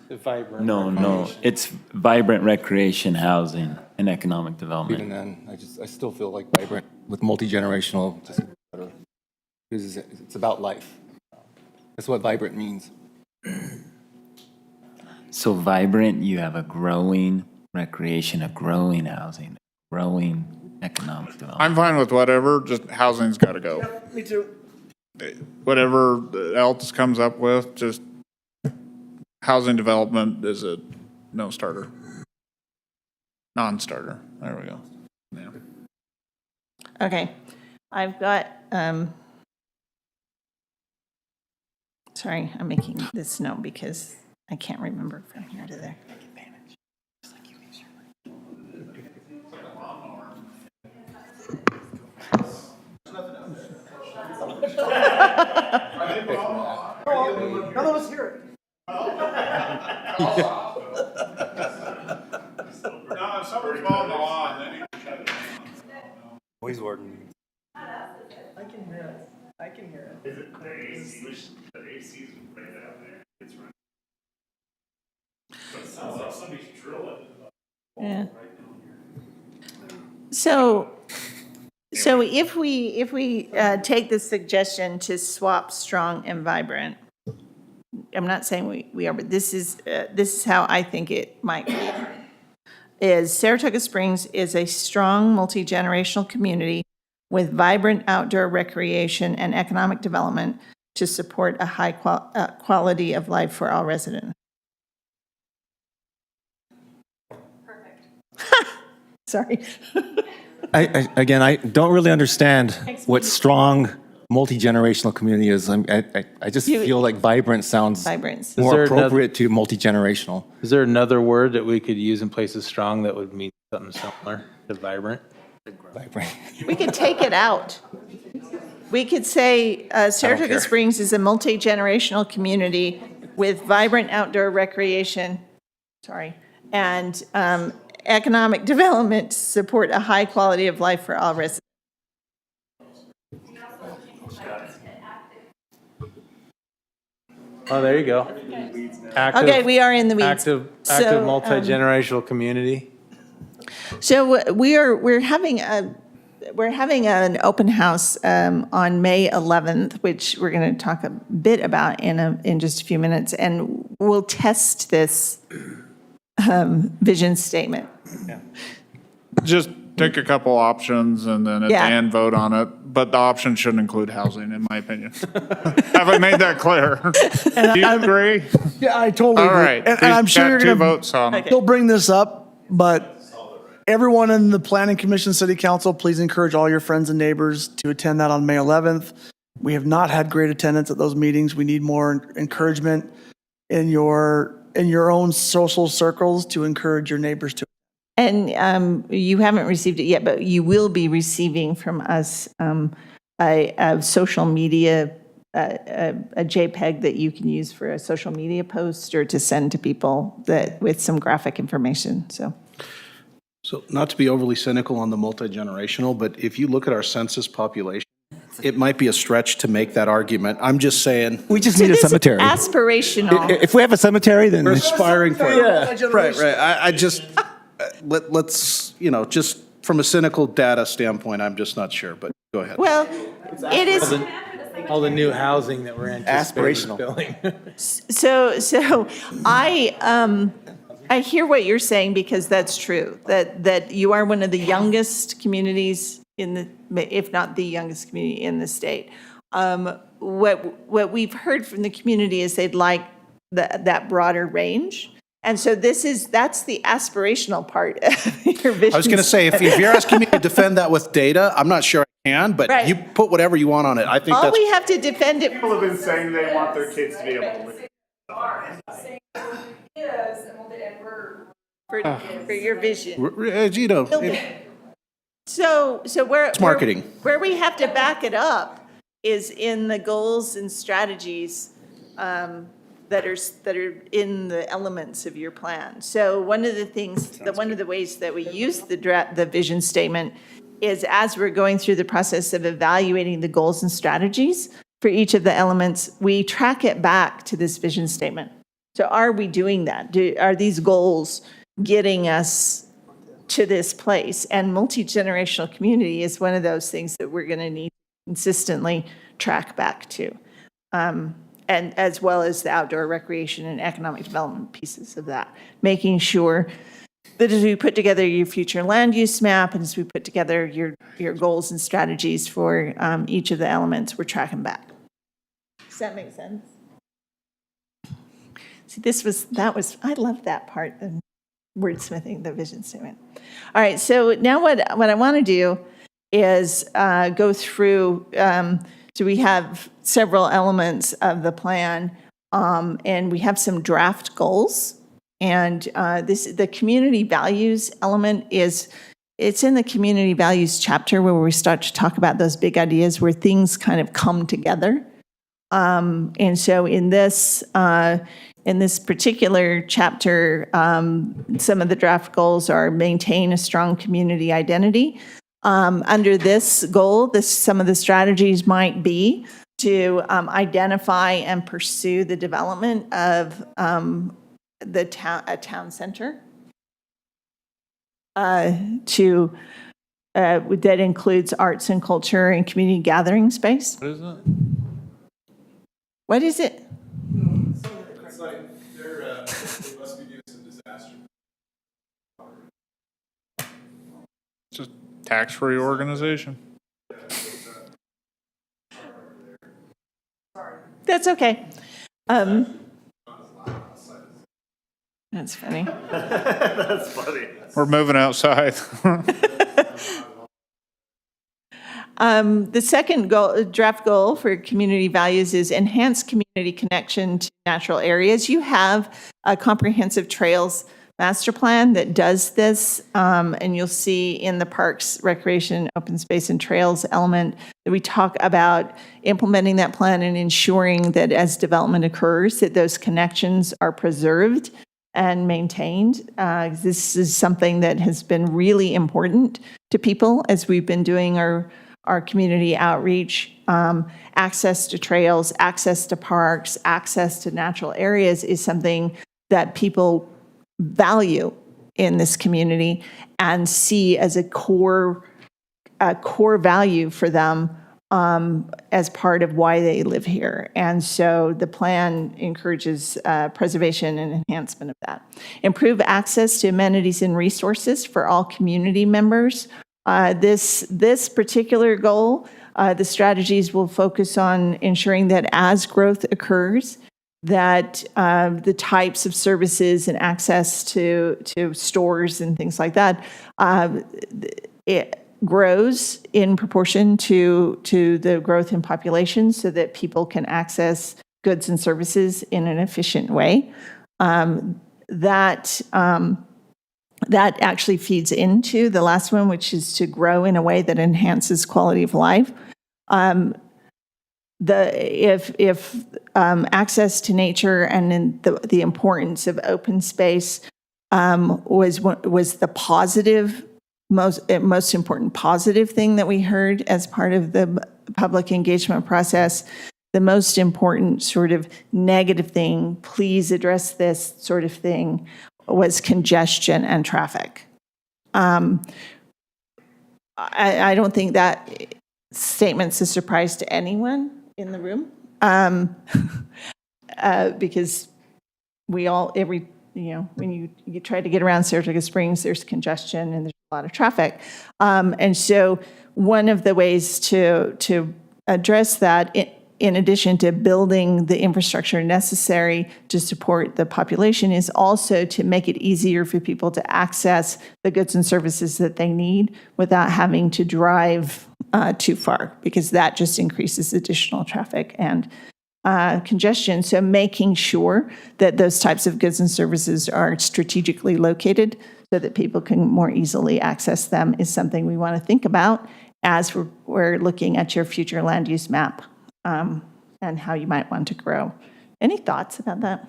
The vibrant. No. recreation. It's vibrant recreation, housing, and economic development. Even then, I still feel like vibrant with multi-generational just better because it's about life. That's what vibrant means. So vibrant, you have a growing recreation, a growing housing, growing economic development. I'm fine with whatever, just housing's got to go. Me too. Whatever else comes up with, just housing development is a no-starter. Non-starter. There we go. Yeah. Okay. I've got, sorry, I'm making this note because I can't remember from here to there. None of us hear it. No, if someone's mowing the lawn, then you can shut it down. Noise ordinance. I can hear it. I can hear it. Is it the AC? The AC's right out there. It's right. But it sounds like somebody's drilling. Yeah. So if we take the suggestion to swap strong and vibrant, I'm not saying we are, but this is how I think it might be. Is Saratoga Springs is a strong multi-generational community with vibrant outdoor recreation and economic development to support a high quality of life for all residents. Perfect. Sorry. I don't really understand what strong multi-generational community is, I just feel like vibrant sounds Vibrance. more there another- appropriate to multi-generational. Is there another word that we could use in place of strong that would mean something similar to vibrant? Vibrant. We could take it out. We could say Saratoga care. Springs is a multi-generational community with vibrant outdoor recreation, and economic development to support a high quality of life for all residents. Oh, there you go. Active- Okay, we are in the weeds. Active So, multi-generational community. So we're having an open house on May 11th, which we're going to talk a bit about in just a few minutes, and we'll test this vision statement. Just take a couple options and then at the Yeah. end vote on it. But the option shouldn't include housing, in my opinion. Have I made that clear? Do you agree? Yeah, I totally All agree. right. And I'm sure you're Got two going to votes on it. still bring this up, but everyone in the Planning Commission, City Council, please encourage all your friends and neighbors to attend that on May 11th. We have not had great attendance at those meetings. We need more encouragement in your own social circles to encourage your neighbors to. And you haven't received it yet, but you will be receiving from us a social media, a JPEG that you can use for a social media post or to send to people that with some graphic information. So not to be overly cynical on the multi-generational, but if you look at our census population, it might be a stretch to make that argument. I'm just saying. We just need a this is cemetery. aspirational. If we have a cemetery, then We're aspiring for it. Yeah. Right. I just, let's, just from a cynical data standpoint, I'm just not sure, but go ahead. Well, it is. All the new housing that we're anticipating Aspirational. building. So I hear what you're saying because that's true, that you are one of the youngest communities if not the youngest community in the state. What we've heard from the community is they'd like that broader range. And so that's the aspirational part of your vision. I was going to say, if you're asking me to defend that with data, I'm not sure I can, but Right. you put whatever you want on it. I think All that's. we have to defend it. People have been saying they want their kids to be able to live. For your vision. So where It's marketing. Where we have to back it up is in the goals and strategies that are in the elements of your plan. So one of the ways that we use the vision statement is as we're going through the process of evaluating the goals and strategies for each of the elements, we track it back to this vision statement. So are we doing that? Are these goals getting us to this place? And multi-generational community is one of those things that we're going to need to consistently track back to. And as well as the outdoor recreation and economic development pieces of that, making sure that as we put together your future land use map and as we put together your goals and strategies for each of the elements, we're tracking back. Does that make sense? See, I love that part, the wordsmithing, the vision statement. All right, so now what I want to do is go through, so we have several elements of the plan, and we have some draft goals. And the community values element it's in the community values chapter where we start to talk about those big ideas where things kind of come together. And so in this particular chapter, some of the draft goals are maintain a strong community identity. Under this goal, some of the strategies might be to identify and pursue the development of a town center. That includes arts and culture and community gathering space. What is it? What is it? It's like they must be doing some disaster. Just tax-free organization. That's okay. That's funny. That's funny. We're moving outside. The second goal, draft goal for community values is enhance community connection to natural areas. You have a comprehensive trails master plan that does this, and you'll see in the parks, recreation, open space, and trails element that we talk about implementing that plan and ensuring that as development occurs, that those connections are preserved and maintained. This is something that has been really important to people as we've been doing our community outreach. Access to trails, access to parks, access to natural areas is something that people value in this community and see as a core value for them as part of why they live here. And so the plan encourages preservation and enhancement of that. Improve access to amenities and resources for all community members. This particular goal, the strategies will focus on ensuring that as growth occurs, that the types of services and access to stores and things like that, it grows in proportion to the growth in population so that people can access goods and services in an efficient way. That actually feeds into the last one, which is to grow in a way that enhances quality of life. If access to nature and the importance of open space was the positive, most important positive thing that we heard as part of the public engagement process, the most important sort of negative thing, please address this sort of thing, was congestion and traffic. I don't think that statement's a surprise to anyone in the room, because we all, when you try to get around Saratoga Springs, there's congestion and there's a lot of traffic. And so one of the ways to address that, in addition to building the infrastructure necessary to support the population, is also to make it easier for people to access the goods and services that they need without having to drive too far, because that just increases additional traffic and congestion. So making sure that those types of goods and services are strategically located so that people can more easily access them is something we want to think about as we're looking at your future land use map. And how you might want to grow. Any thoughts about that?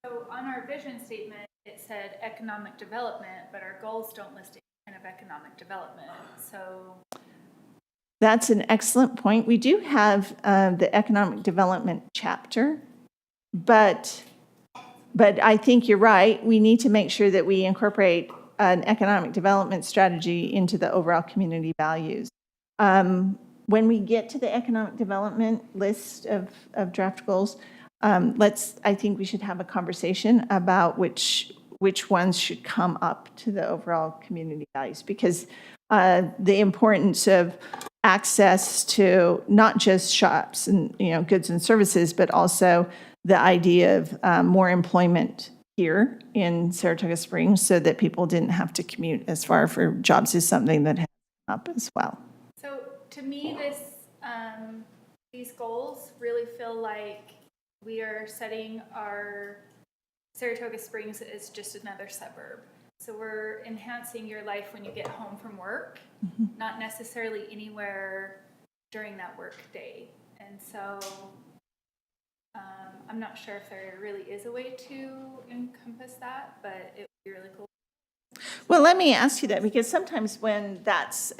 So on our vision statement, it said economic development, but our goals don't list any kind of economic development. So that's an excellent point. We do have the economic development chapter, but I think you're right. We need to make sure that we incorporate an economic development strategy into the overall community values. When we get to the economic development list of draft goals, I think we should have a conversation about which ones should come up to the overall community values, because the importance of access to not just shops and goods and services, but also the idea of more employment here in Saratoga Springs so that people didn't have to commute as far for jobs is something that has come up as well. So to me, these goals really feel like we are setting our Saratoga Springs as just another suburb. So we're enhancing your life when you get home from work, not necessarily anywhere during that work day. And so I'm not sure if there really is a way to encompass that, but it would be really cool. Well, let me ask you that, because sometimes when that's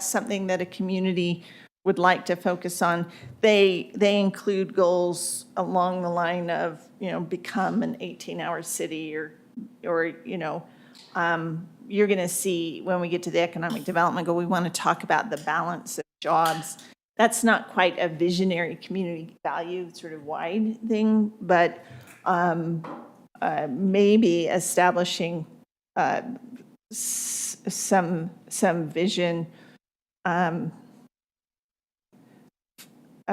something that a community would like to focus on, they include goals along the line of become an 18-hour city, or you're going to see when we get to the economic development goal, we want to talk about the balance of jobs. That's not quite a visionary community value sort of wide thing, but maybe establishing some vision, a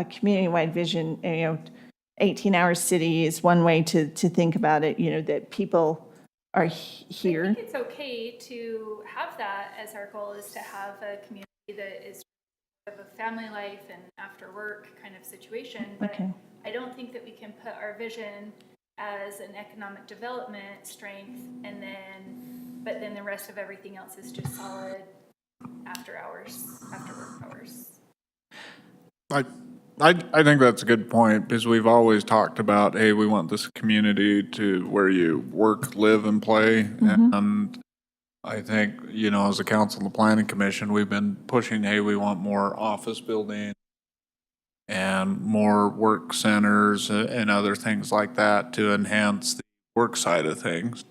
community-wide vision. 18-hour city is one way to think about it. That people are here. I think it's okay to have that as our goal, is to have a community that is of a family life and after work kind of situation. But Okay. I don't think that we can put our vision as an economic development strength but then the rest of everything else is just solid after work hours. I think that's a good point, because we've always talked about, hey, we want this community to where you work, live, and play. And I think, as a council and the planning commission, we've been pushing, hey, we want more office building and more work centers and other things like that to enhance the work side of things.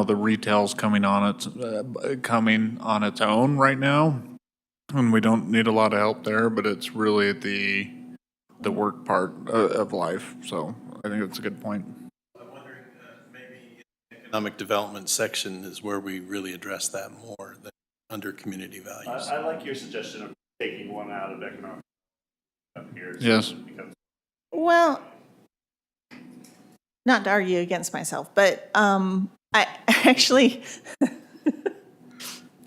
The retail's coming on its own right now, and we don't need a lot of help there, but it's really the work part of life. So I think that's a good point. I'm wondering, maybe economic development section is where we really address that more than under community values. I like your suggestion of taking one out of economic up here. So Yes. it becomes- Well, not to argue against myself, but I actually,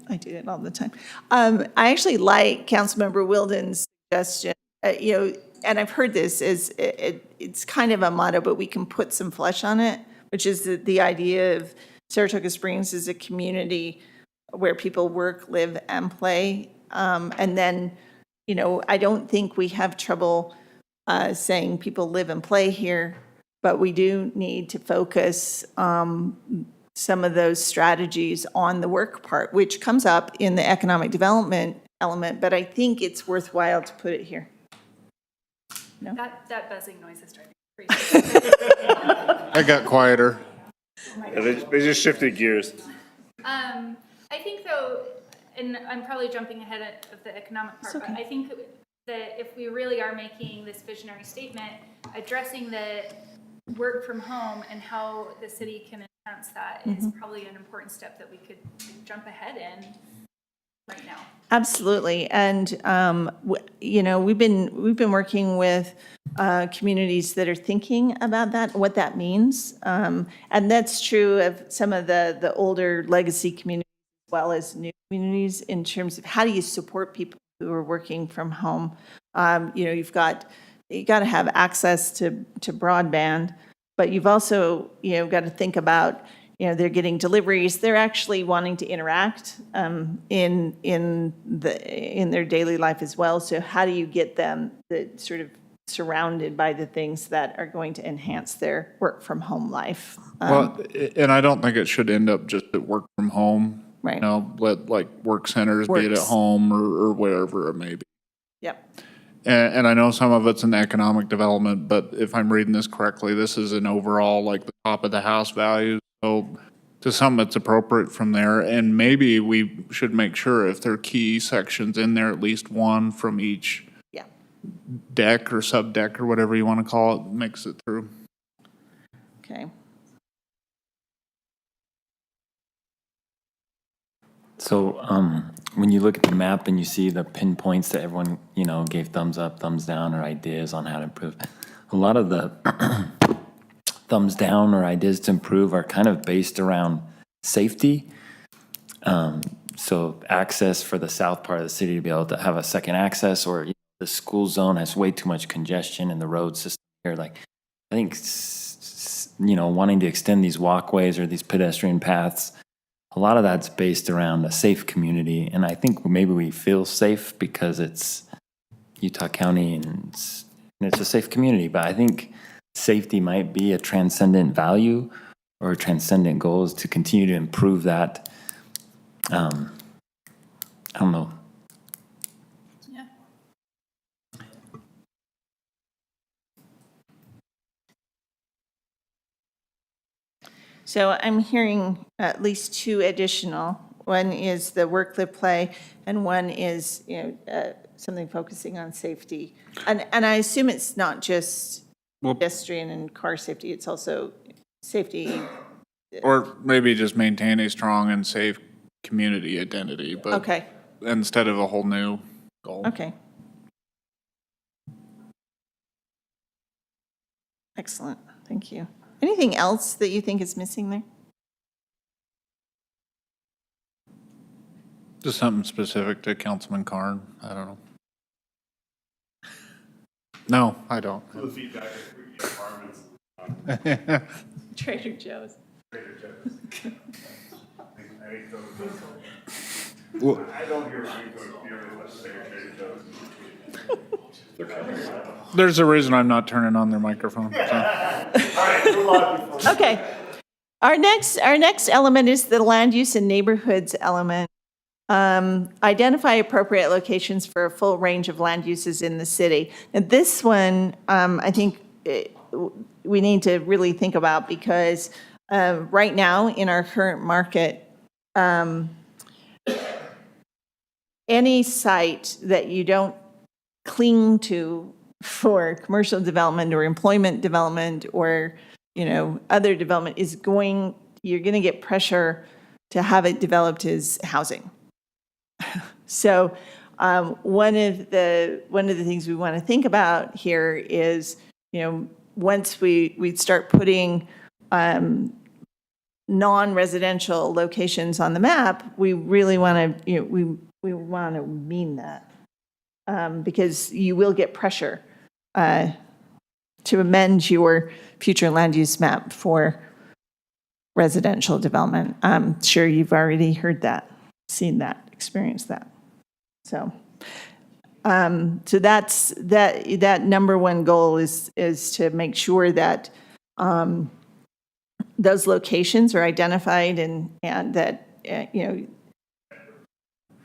I do it all the time. I actually like Councilmember Wilden's suggestion, and I've heard this, it's kind of a motto, but we can put some flesh on it, which is the idea of Saratoga Springs is a community where people work, live, and play. And then, I don't think we have trouble saying people live and play here, but we do need to focus some of those strategies on the work part, which comes up in the economic development element, but I think it's worthwhile to put it here. No? That buzzing noise is driving me crazy. I got quieter. Yeah, they just shifted gears. I think though, and I'm probably jumping ahead of the economic part, but I think that if we really are making this visionary statement, addressing the work from home and how the city can enhance that is probably an important step that we could jump ahead in right now. Absolutely, and we've been working with communities that are thinking about that, what that means, and that's true of some of the older legacy communities as well as new communities in terms of how do you support people who are working from home. You got to have access to broadband, but you've also got to think about they're getting deliveries. They're actually wanting to interact in their daily life as well. So how do you get them sort of surrounded by the things that are going to enhance their work from home life? Well, and I don't think it should end up just at work from home. Right. Let work centers be it at Works. home or wherever it may be. Yep. And I know some of it's in economic development, but if I'm reading this correctly, this is an overall, like the top of the house values. So to some, it's appropriate from there. And maybe we should make sure if there are key sections in there, at least one from each deck or sub-deck or whatever you want to call it, makes it through. Okay. So when you look at the map and you see the pinpoints that everyone, gave thumbs up, thumbs down, or ideas on how to improve, a lot of the thumbs down or ideas to improve are kind of based around safety. So access for the south part of the city to be able to have a second access, or the school zone has way too much congestion in the road system here. Like, I think, wanting to extend these walkways or these pedestrian paths, a lot of that's based around a safe community. And I think maybe we feel safe because it's Utah County and it's a safe community. But I think safety might be a transcendent value or a transcendent goal is to continue to improve that. I don't know. Yeah. So I'm hearing at least two additional. One is the work, live, play, and one is something focusing on safety. And I assume it's not just pedestrian and car safety; it's also safety. Or maybe just maintain a strong and safe community identity, but Okay. instead of a whole new goal. Okay. Excellent. Thank you. Anything else that you think is missing there? Just something specific to Councilman Carn. I don't know. No, I don't. The feedback requirements. Trader Joe's. I don't hear very much Trader Joe's. There's a reason I'm not turning on their microphone. So. Okay. Our next element is the land use and neighborhoods element. Identify appropriate locations for a full range of land uses in the city. And this one, I think we need to really think about because right now in our current market, any site that you don't cling to for commercial development or employment development or, other development you're going to get pressure to have it developed as housing. So one of the things we want to think about here is, once we start putting non-residential locations on the map, we really want to, we want to mean that because you will get pressure to amend your future land use map for residential development. I'm sure you've already heard that, seen that, experienced that. So that's that number one goal is to make sure that those locations are identified and that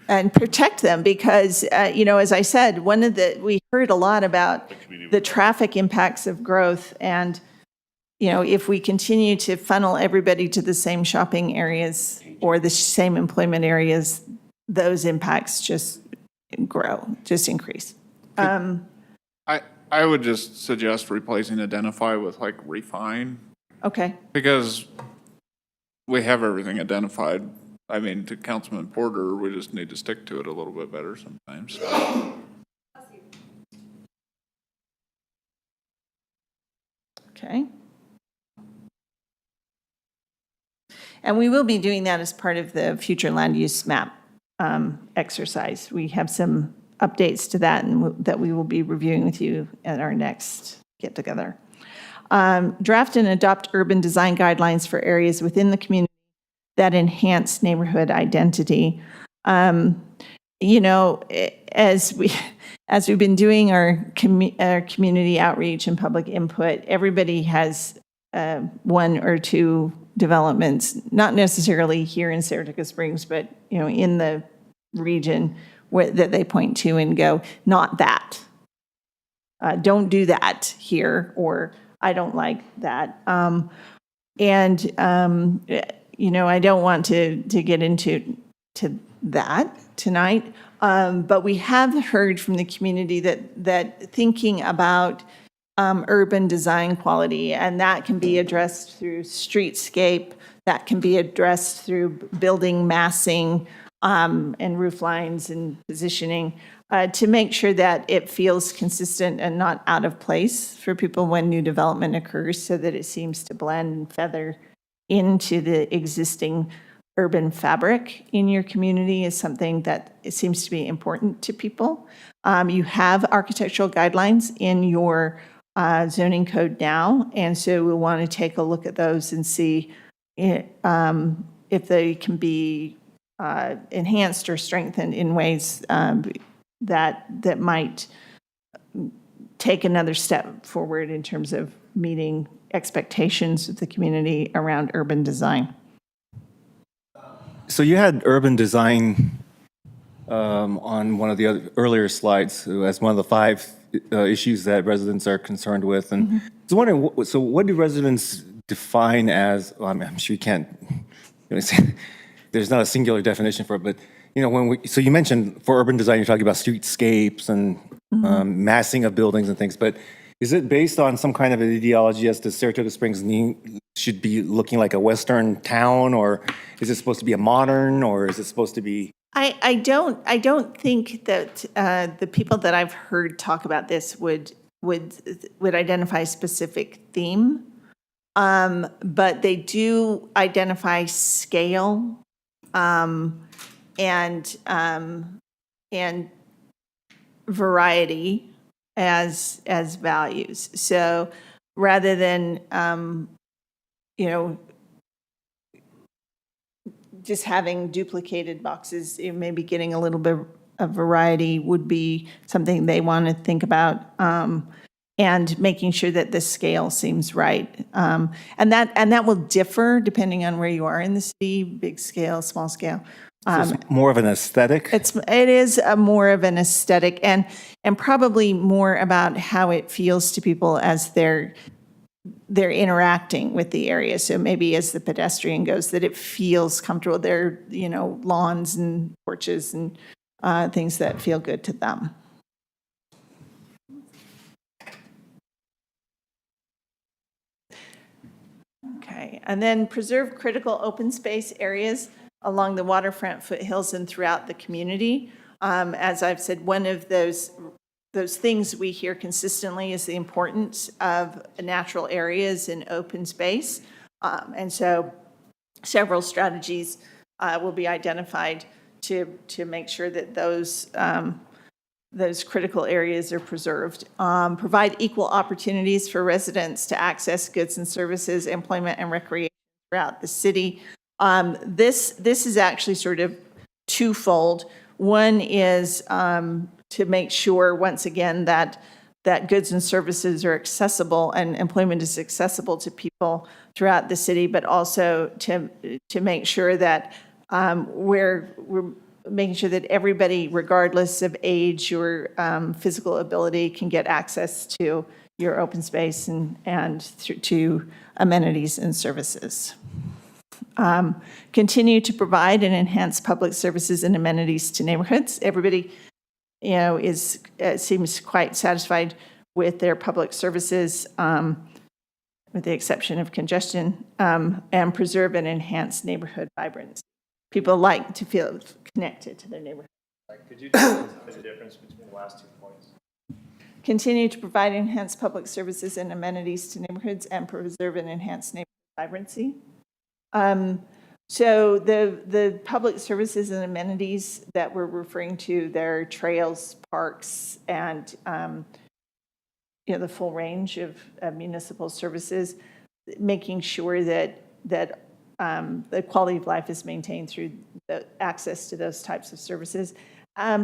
and protect them because as I said, we heard a lot about the traffic impacts of growth and if we continue to funnel everybody to the same shopping areas or the same employment areas, those impacts just increase. I would just suggest replacing identify with refine. Okay. Because we have everything identified. I mean, to Councilman Porter, we just need to stick to it a little bit better sometimes. Okay. And we will be doing that as part of the future land use map exercise. We have some updates to that and that we will be reviewing with you at our next get-together. Draft and adopt urban design guidelines for areas within the community that enhance neighborhood identity. As we've been doing our community outreach and public input, everybody has one or two developments, not necessarily here in Saratoga Springs, but in the region that they point to and go, not that. Don't do that here, or I don't like that. I don't want to get into that tonight, but we have heard from the community that thinking about urban design quality, and that can be addressed through streetscape, that can be addressed through building massing and roof lines and positioning, to make sure that it feels consistent and not out of place for people when new development occurs, so that it seems to blend and feather into the existing urban fabric in your community is something that it seems to be important to people. You have architectural guidelines in your zoning code now, and so we want to take a look at those and see if they can be enhanced or strengthened in ways that might take another step forward in terms of meeting expectations of the community around urban design. So you had urban design on one of the earlier slides as one of the 5 issues that residents are concerned with. And I was wondering, what do residents define as, well, I'm sure you can't, there's not a singular definition for it, but so you mentioned for urban design, you're talking about streetscapes and massing of buildings and things, but is it based on some kind of an ideology as to Saratoga Springs should be looking like a Western town, or is it supposed to be a modern, or is it supposed to be? I don't think that the people that I've heard talk about this would identify a specific theme, but they do identify scale and variety as values. So rather than just having duplicated boxes, maybe getting a little bit of variety would be something they want to think about, and making sure that the scale seems right. And that will differ depending on where you are in the city, big scale, small scale. So it's more of an aesthetic? It is more of an aesthetic and probably more about how it feels to people as they're interacting with the area. So maybe as the pedestrian goes, that it feels comfortable. There are, lawns and porches and things that feel good to them. Okay, and then preserve critical open space areas along the waterfront, foothills, and throughout the community. As I've said, one of those things we hear consistently is the importance of natural areas and open space. And so several strategies will be identified to make sure that those critical areas are preserved. Provide equal opportunities for residents to access goods and services, employment, and recreation throughout the city. This is actually sort of twofold. One is to make sure, once again, that goods and services are accessible and employment is accessible to people throughout the city, but also to make sure that we're making sure that everybody, regardless of age or physical ability, can get access to your open space and to amenities and services. Continue to provide and enhance public services and amenities to neighborhoods. Everybody, seems quite satisfied with their public services, with the exception of congestion, and preserve and enhance neighborhood vibrancy. People like to feel connected to their neighborhood. Could you tell us the difference between the last 2 points? Continue to provide and enhance public services and amenities to neighborhoods and preserve and enhance neighborhood vibrancy. So the public services and amenities that we're referring to, they're trails, parks, and the full range of municipal services, making sure that the quality of life is maintained through the access to those types of services.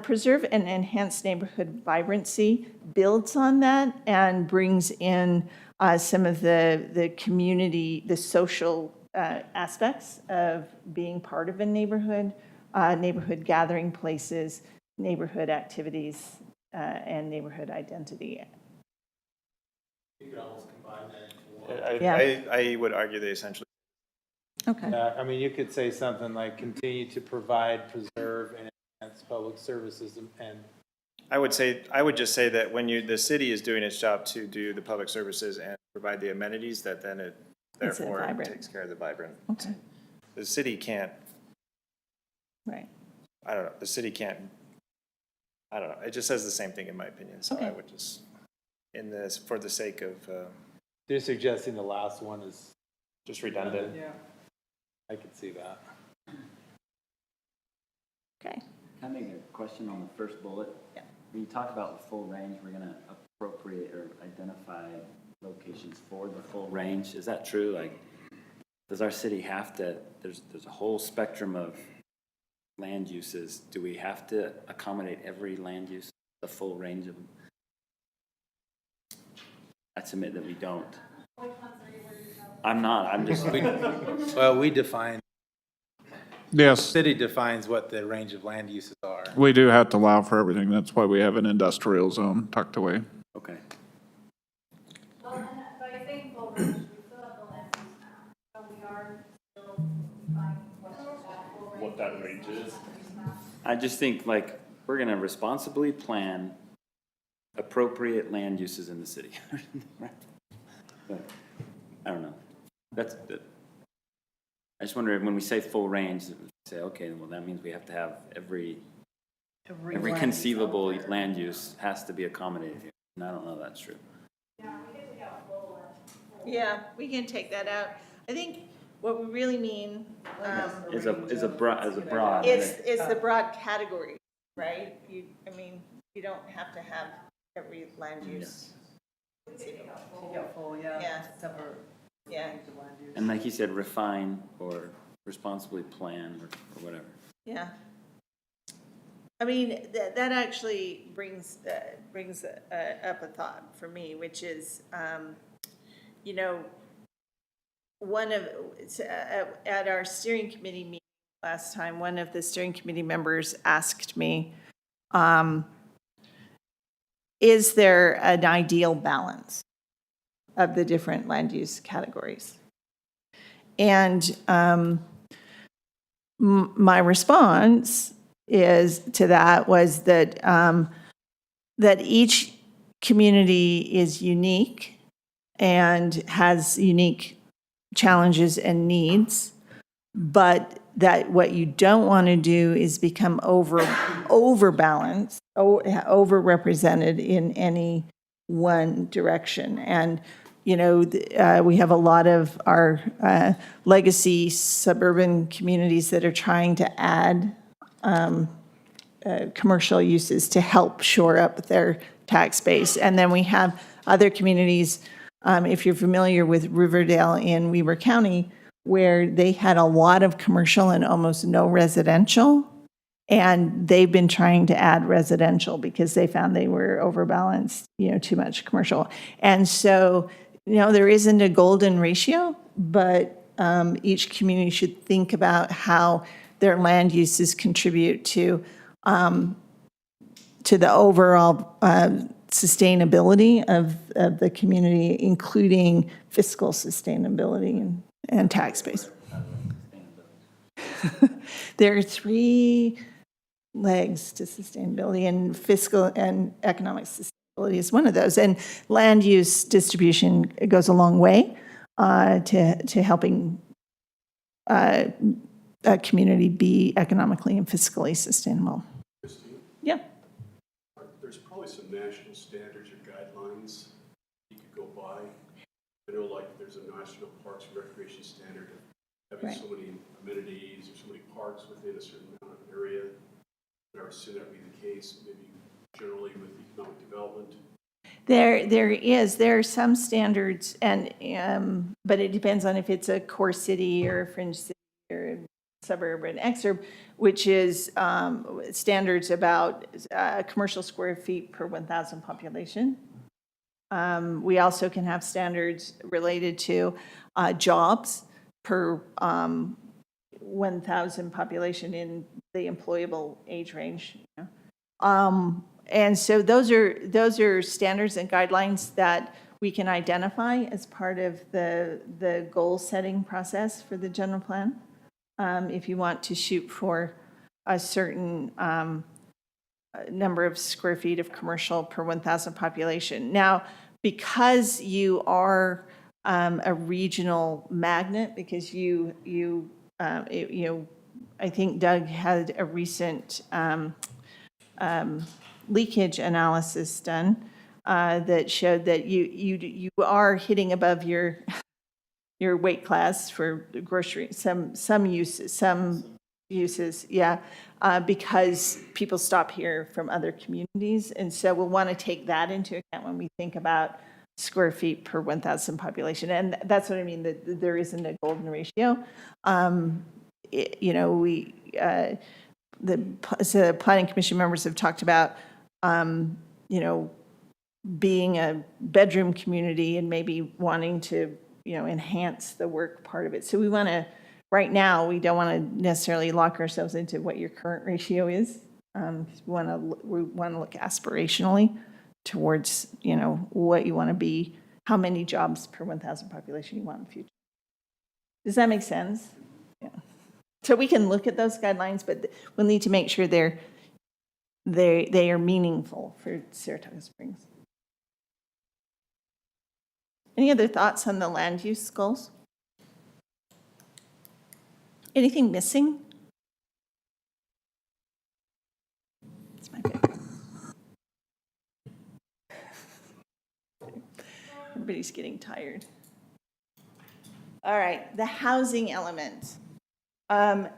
Preserve and enhance neighborhood vibrancy builds on that and brings in some of the community, the social aspects of being part of a neighborhood, neighborhood gathering places, neighborhood activities, and neighborhood identity. You could almost combine that into one. I would argue they essentially. Okay. I mean, you could say something like continue to provide, preserve, and enhance public services and. I would just say that when the city is doing its job to do the public services and provide the amenities, that then it therefore takes care of the vibrant. Okay. The city can't. Right. I don't know. The city can't. I don't know. It just says the same thing in my opinion. So Okay. I would just, in this, for the sake of. You're suggesting the last one is just redundant. Yeah. I could see that. Okay. Can I make a question on the first bullet? Yeah. When you talk about the full range, we're going to appropriate or identify locations for the full range. Is that true? Like, does our city have to, there's a whole spectrum of land uses. Do we have to accommodate every land use, the full range of them? I submit that we don't. I'm not, I'm just. Well, we define, Yes, city defines what the range of land uses are. we do have to allow for everything. That's why we have an industrial zone tucked away. Okay. Well, and but I think full range, we still have the land use now, so we are still defining what that range is. I just think like we're going to responsibly plan appropriate land uses in the city. Right? But, I don't know. I just wonder when we say full range, say, okay, well, that means we have to have every conceivable land use has to be accommodated here. And I don't know if that's true. Yeah, we can take that out. I think what we really mean, Is a broad. is the broad category, right? You don't have to have every land use. Full, Yeah. Separate. Yeah, And like you said, refine or responsibly plan or whatever. yeah. I mean, that actually brings up a thought for me, which is, one of, at our steering committee meeting last time, one of the steering committee members asked me, is there an ideal balance of the different land use categories? And my response to that was that that each community is unique and has unique challenges and needs, but that what you don't want to do is become overbalanced, overrepresented in any one direction. And we have a lot of our legacy suburban communities that are trying to add commercial uses to help shore up their tax base. And then we have other communities, if you're familiar with Riverdale in Weber County, where they had a lot of commercial and almost no residential. And they've been trying to add residential because they found they were overbalanced, too much commercial. And so, there isn't a golden ratio, but each community should think about how their land uses contribute to the overall sustainability of the community, including fiscal sustainability and tax base. There are 3 legs to sustainability, and fiscal and economic sustainability is one of those. And land use distribution goes a long way to helping a community be economically and fiscally sustainable. Christine? Yeah. There's probably some national standards or guidelines you could go by. I know, like, there's a national parks and recreation standard of having so many amenities or so many parks within a certain amount of area. And I would assume that would be the case, maybe generally with economic development. There are some standards, and but it depends on if it's a core city or a fringe city or a suburb or an exurb, which is standards about commercial square feet per 1,000 population. We also can have standards related to jobs per 1,000 population in the employable age range. And so those are standards and guidelines that we can identify as part of the goal setting process for the general plan. If you want to shoot for a certain number of square feet of commercial per 1,000 population. Now, because you are a regional magnet, because I think Doug had a recent leakage analysis done that showed that you are hitting above your weight class for grocery, some uses, yeah, because people stop here from other communities. And so we'll want to take that into account when we think about square feet per 1,000 population. And that's what I mean, that there isn't a golden ratio. The planning commission members have talked about, being a bedroom community and maybe wanting to, enhance the work part of it. So we want to, right now, we don't want to necessarily lock ourselves into what your current ratio is. We want to look aspirationally towards, what you want to be, how many jobs per 1,000 population you want in the future. Does that make sense? Yeah. So we can look at those guidelines, but we'll need to make sure they are meaningful for Saratoga Springs. Any other thoughts on the land use goals? Anything missing? That's my favorite. Everybody's getting tired. All right, the housing element.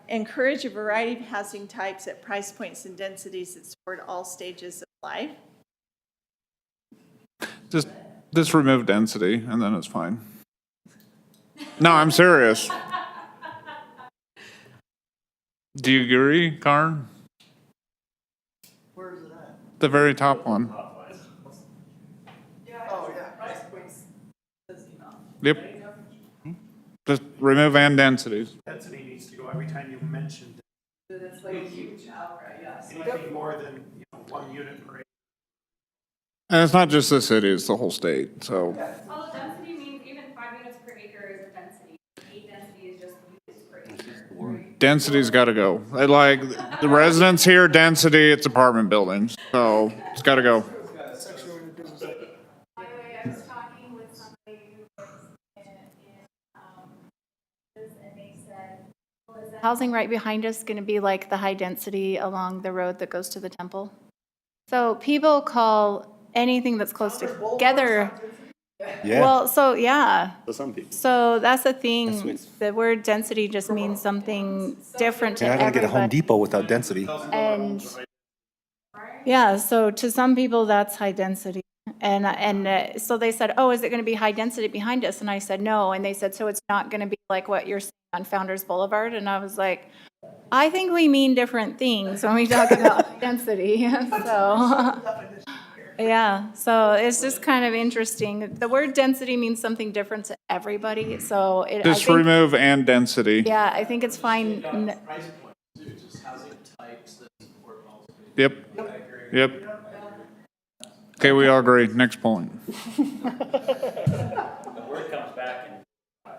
Encourage a variety of housing types at price points and densities that support all stages of life. Just remove density and then it's fine. No, I'm serious. Do you agree, Karn? Where is it at? The very top one. Oh, yeah. Price points says enough. Yep. Just remove and densities. Density needs to go every time you mention That's like a huge outright, yes. anything more than, 1 unit per acre. And it's not just the city, it's the whole state, so. Although density means even 5 units per acre is a density. 8 density is just units per acre. Density's gotta go. Like, the residents here, density, it's apartment buildings, so it's gotta go. By the way, I was talking with somebody who lives and they said, well, is the housing right behind us going to be like the high density along the road that goes to the temple? So people call anything that's close together. Yeah. Well, so yeah. So some people. So that's the thing. The word density just means something different to You're not gonna get a Home everybody. Depot without density. And yeah, so to some people that's high density. And so they said, oh, is it going to be high density behind us? And I said, no. And they said, so it's not going to be like what you're seeing on Founders Boulevard? And I was like, I think we mean different things when we talk about density. So, yeah, so it's just kind of interesting. The word density means something different to everybody. So I Just think, remove and density. yeah, I think it's fine. Yep. Yep. Okay, we all agree. Next point. The word comes back and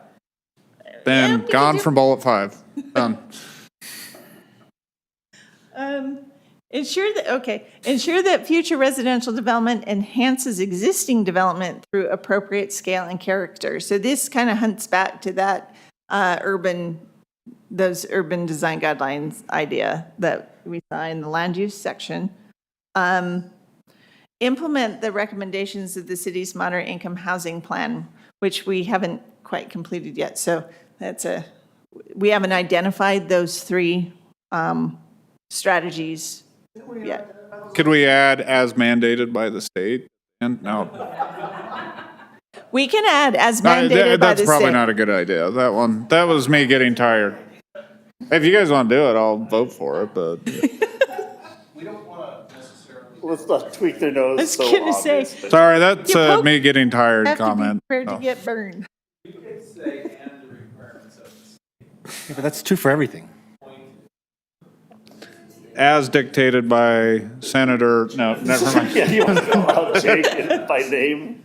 Then gone from bullet 5. Done. Ensure that future residential development enhances existing development through appropriate scale and character. So this kind of hunts back to that those urban design guidelines idea that we saw in the land use section. Implement the recommendations of the city's moderate income housing plan, which we haven't quite completed yet. So we haven't identified those 3 strategies yet. Could we add as mandated by the state? And no. We can add as mandated by the That's probably state. not a good idea. That was me getting tired. If you guys want to do it, I'll vote for it, but. We don't want to necessarily. Let's not tweak their nose. I was gonna say, Sorry, that's You a poke- me getting tired have to be comment. prepared to Oh. get burned. You could say and the requirements of Yeah, but that's true for everything. As dictated by Senator, no, never mind. Yeah, you want to call out Jake by name?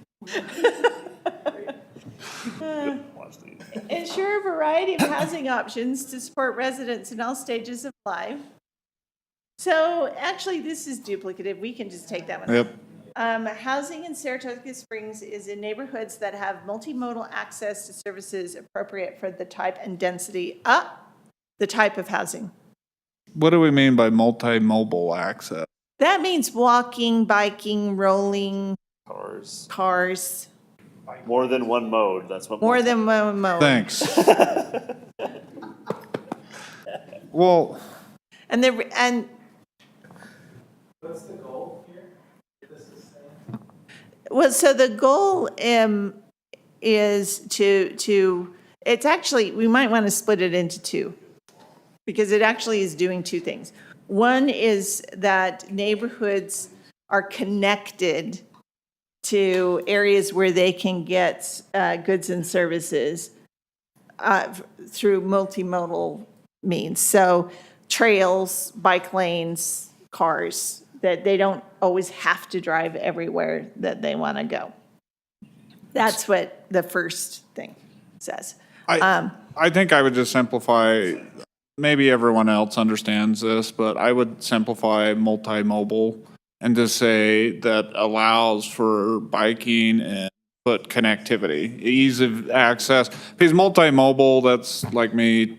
Watch these. Ensure a variety of housing options to support residents in all stages of life. So actually, this is duplicative. We can just take that one. Yep. Housing in Saratoga Springs is in neighborhoods that have multimodal access to services appropriate for the type and density the type of housing. What do we mean by multi-mobile access? That means walking, biking, rolling, Cars. More than one mode. That's what. more than one mode. Thanks. Well, And What's the goal here? well, so the goal is to it's actually, we might want to split it into 2 because it actually is doing 2 things. One is that neighborhoods are connected to areas where they can get goods and services through multimodal means. So trails, bike lanes, cars, that they don't always have to drive everywhere that they want to go. That's what the first thing says. I think I would just simplify, maybe everyone else understands this, but I would simplify multi-mobile and just say that allows for biking and put connectivity, ease of access. Because multi-mobile, that's like me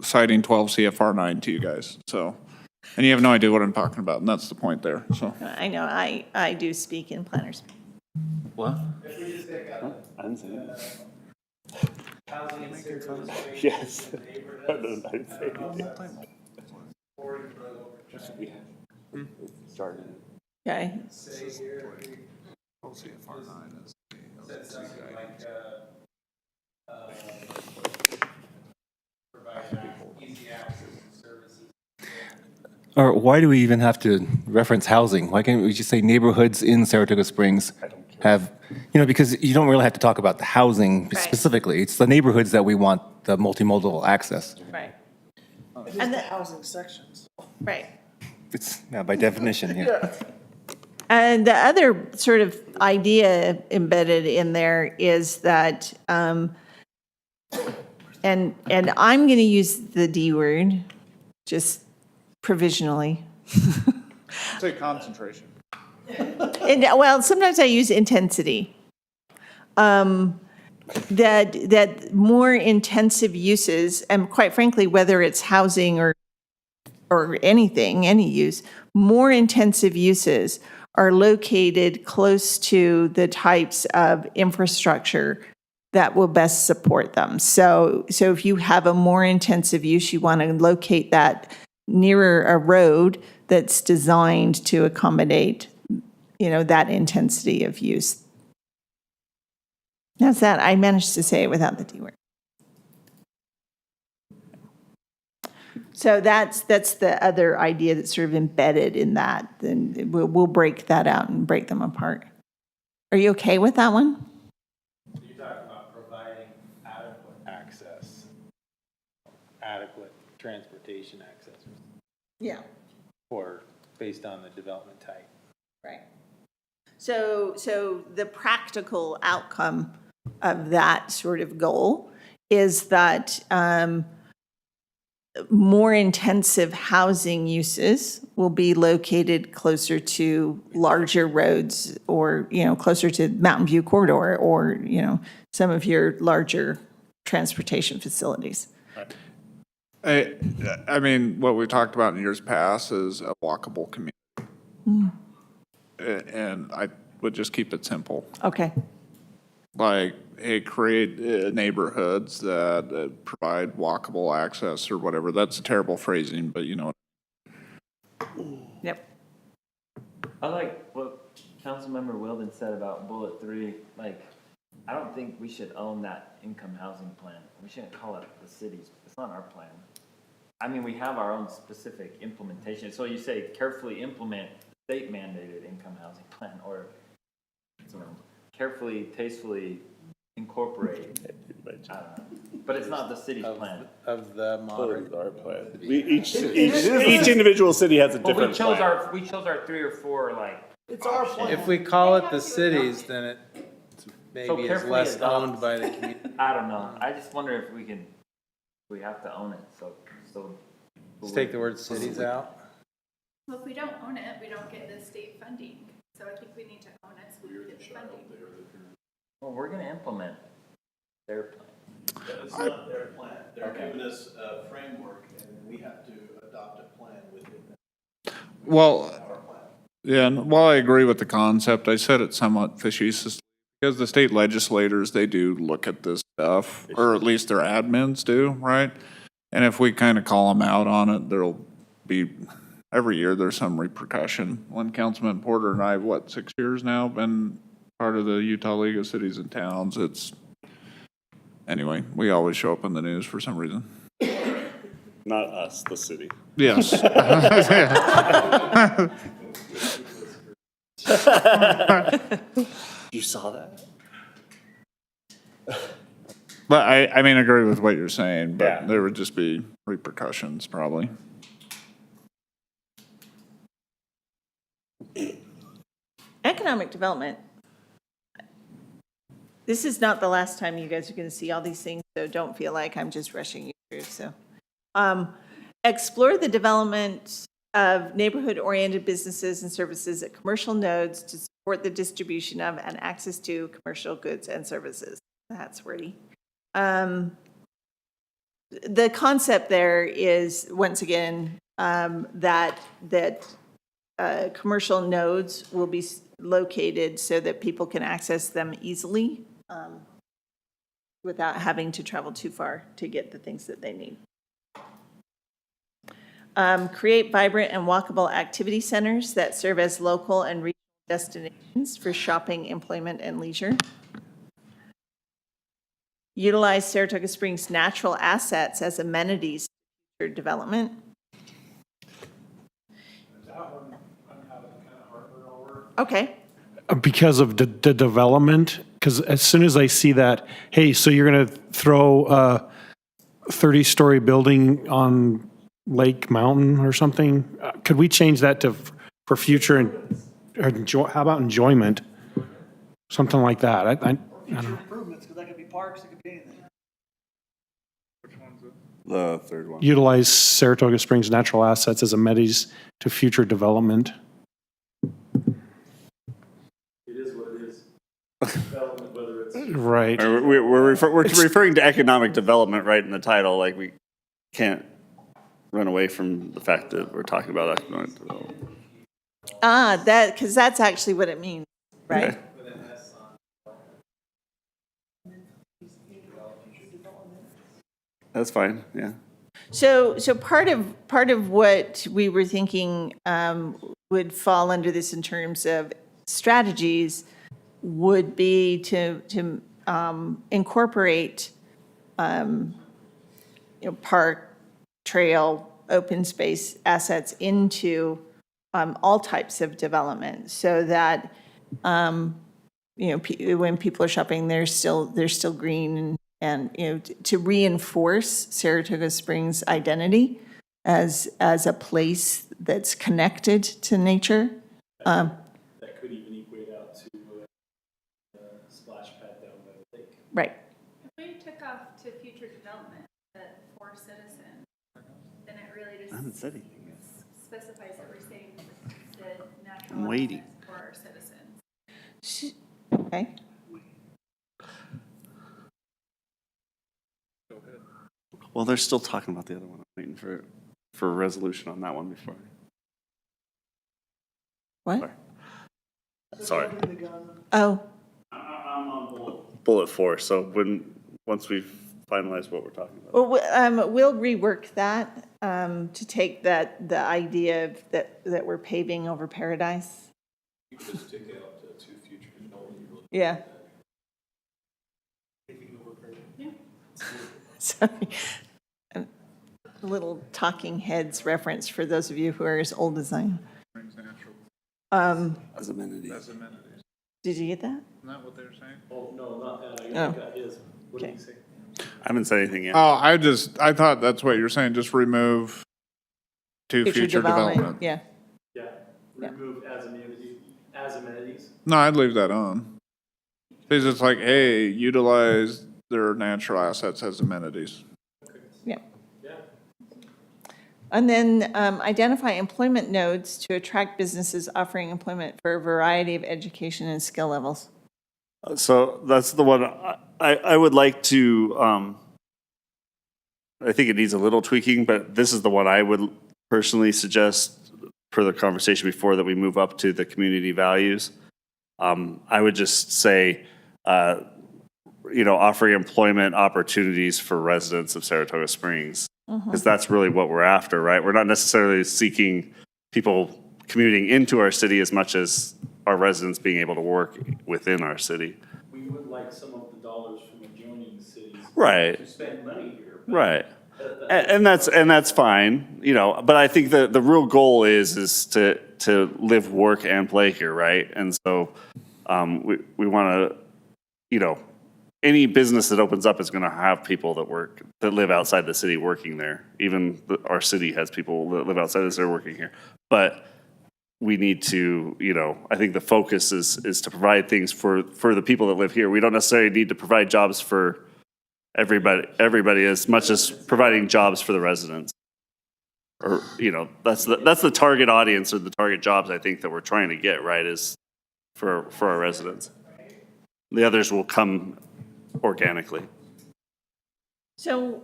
citing 12 CFR 9 to you guys. So, and you have no idea what I'm talking about, and that's the point there. So I know, I do speak in planners. What? I didn't say that. Housing and services. Yes. I didn't say Started. Okay. Say here, said something like, provide easy access to services. Or why do we even have to reference housing? Why can't we just say neighborhoods in Saratoga Springs have, because you don't really have to talk about the housing specifically. It's the neighborhoods that we want the multimodal access. Right. And the housing sections. Right. It's by definition, yeah. And the other sort of idea embedded in there is that, and I'm going to use the D word, just provisionally. Say concentration. And, well, sometimes I use intensity. That more intensive uses, and quite frankly, whether it's housing or anything, any use, more intensive uses are located close to the types of infrastructure that will best support them. So if you have a more intensive use, you want to locate that nearer a road that's designed to accommodate, that intensity of use. That's that. I managed to say it without the D word. So that's the other idea that's sort of embedded in that. Then we'll break that out and break them apart. Are you okay with that one? You're talking about providing adequate access, adequate transportation access Yeah. based on the development type. Right. So the practical outcome of that sort of goal is that more intensive housing uses will be located closer to larger roads or, closer to Mountain View Corridor or, some of your larger transportation facilities. I mean, what we talked about in years past is a walkable community. And I would just keep it simple. Okay. Like, hey, create neighborhoods that provide walkable access or whatever. That's a terrible phrasing, but you know. Yep. I like what Councilmember Wilden said about bullet 3. Like, I don't think we should own that income housing plan. We shouldn't call it the city's. It's not our plan. I mean, we have our own specific implementation. So you say carefully implement state mandated income housing plan, or carefully, tastefully incorporate. I don't know. But it's not the city's plan. Of the moderate. Our plan. Each individual city has a Well, different plan. we chose our 3 or 4 It's our plan. If we call it the cities, then it maybe is carefully less adopt. owned by the community. I don't know. I just wonder if we have to own it. So Let's take the word cities out. Well, if we don't own it, we don't get the state funding. So I think we need to own it so we get the funding. well, we're going to implement their plan. It's not their plan. They're giving us a framework, and we have to adopt a plan within that. Well, yeah, and while I agree with the concept, I said it somewhat facetiously because the state legislators, they do look at this stuff, or at least their admins do, right? And if we kind of call them out on it, there'll be, every year there's some repercussion. When Councilman Porter and I have, 6 years now, been part of the Utah League of Cities and Towns, anyway, we always show up in the news for some reason. Not us, the city. Yes. You saw that? But I mean, I agree with what you're saying, but Yeah. there would just be repercussions probably. Economic development. This is not the last time you guys are going to see all these things, so don't feel like I'm just rushing you through. So, explore the development of neighborhood-oriented businesses and services at commercial nodes to support the distribution of and access to commercial goods and services. That's wordy. The concept there is, once again, that commercial nodes will be located so that people can access them easily. without having to travel too far to get the things that they need. Create vibrant and walkable activity centers that serve as local and regional destinations for shopping, employment, and leisure. Utilize Saratoga Springs' natural assets as amenities for development. Okay. Because of the development, because as soon as I see that, hey, so you're going to throw a 30-story building on Lake Mountain or something, could we change that to for future and how about enjoyment? Something like that. I don't Future know. improvements, because that could be parks, it could be anything. The third one. Utilize Saratoga Springs' natural assets as amenities to future development. Right. We're referring to economic development right in the title, like we can't run away from the fact that we're talking about economic development. Because that's actually what it means, right? Okay. That's fine, yeah. So part of what we were thinking would fall under this in terms of strategies would be to incorporate, park, trail, open space assets into all types of development, so that when people are shopping, they're still green and to reinforce Saratoga Springs' identity as a place that's connected to nature. That could even equate out to a splash pad down by the lake. Right. If we took off to future development for citizens, then it really just I haven't said anything yet. specifies that we're saying the natural I'm waiting. assets for our citizens. Okay. Well, they're still talking about the other one. I'm waiting for a resolution on that one before. What? Sorry. Oh, I'm on bullet 4, so once we've finalized what we're talking about. well, we'll rework that to take the idea of that we're paving over paradise. You could just take out to future development. Yeah. Sorry. A little Talking Heads reference for those of you who are as old as I am. As amenities. Did you get that? Isn't that what they're saying? Oh, no, not that. Oh. got his. What did he say? I haven't said anything yet. Oh, I thought that's what you're saying, just remove to future development. Yeah. Yeah, remove as amenities. No, I'd leave that on. Because it's like, hey, utilize their natural assets as amenities. Yeah. And then identify employment nodes to attract businesses offering employment for a variety of education and skill levels. So that's the one I would like to, I think it needs a little tweaking, but this is the one I would personally suggest per the conversation before that we move up to the community values. I would just say, offering employment opportunities for residents of Saratoga Springs. Because that's really what we're after, right? We're not necessarily seeking people commuting into our city as much as our residents being able to work within our city. We would like some of the dollars from adjoining cities. Right. To spend money here. Right. And that's fine, but I think the real goal is to live, work, and play here, right? And so we want to, any business that opens up is going to have people that live outside the city working there. Even our city has people that live outside the city working here. But we need to, I think the focus is to provide things for the people that live here. We don't necessarily need to provide jobs for everybody as much as providing jobs for the residents. Or, that's the target audience or the target jobs I think that we're trying to get, right, is for our residents. The others will come organically. So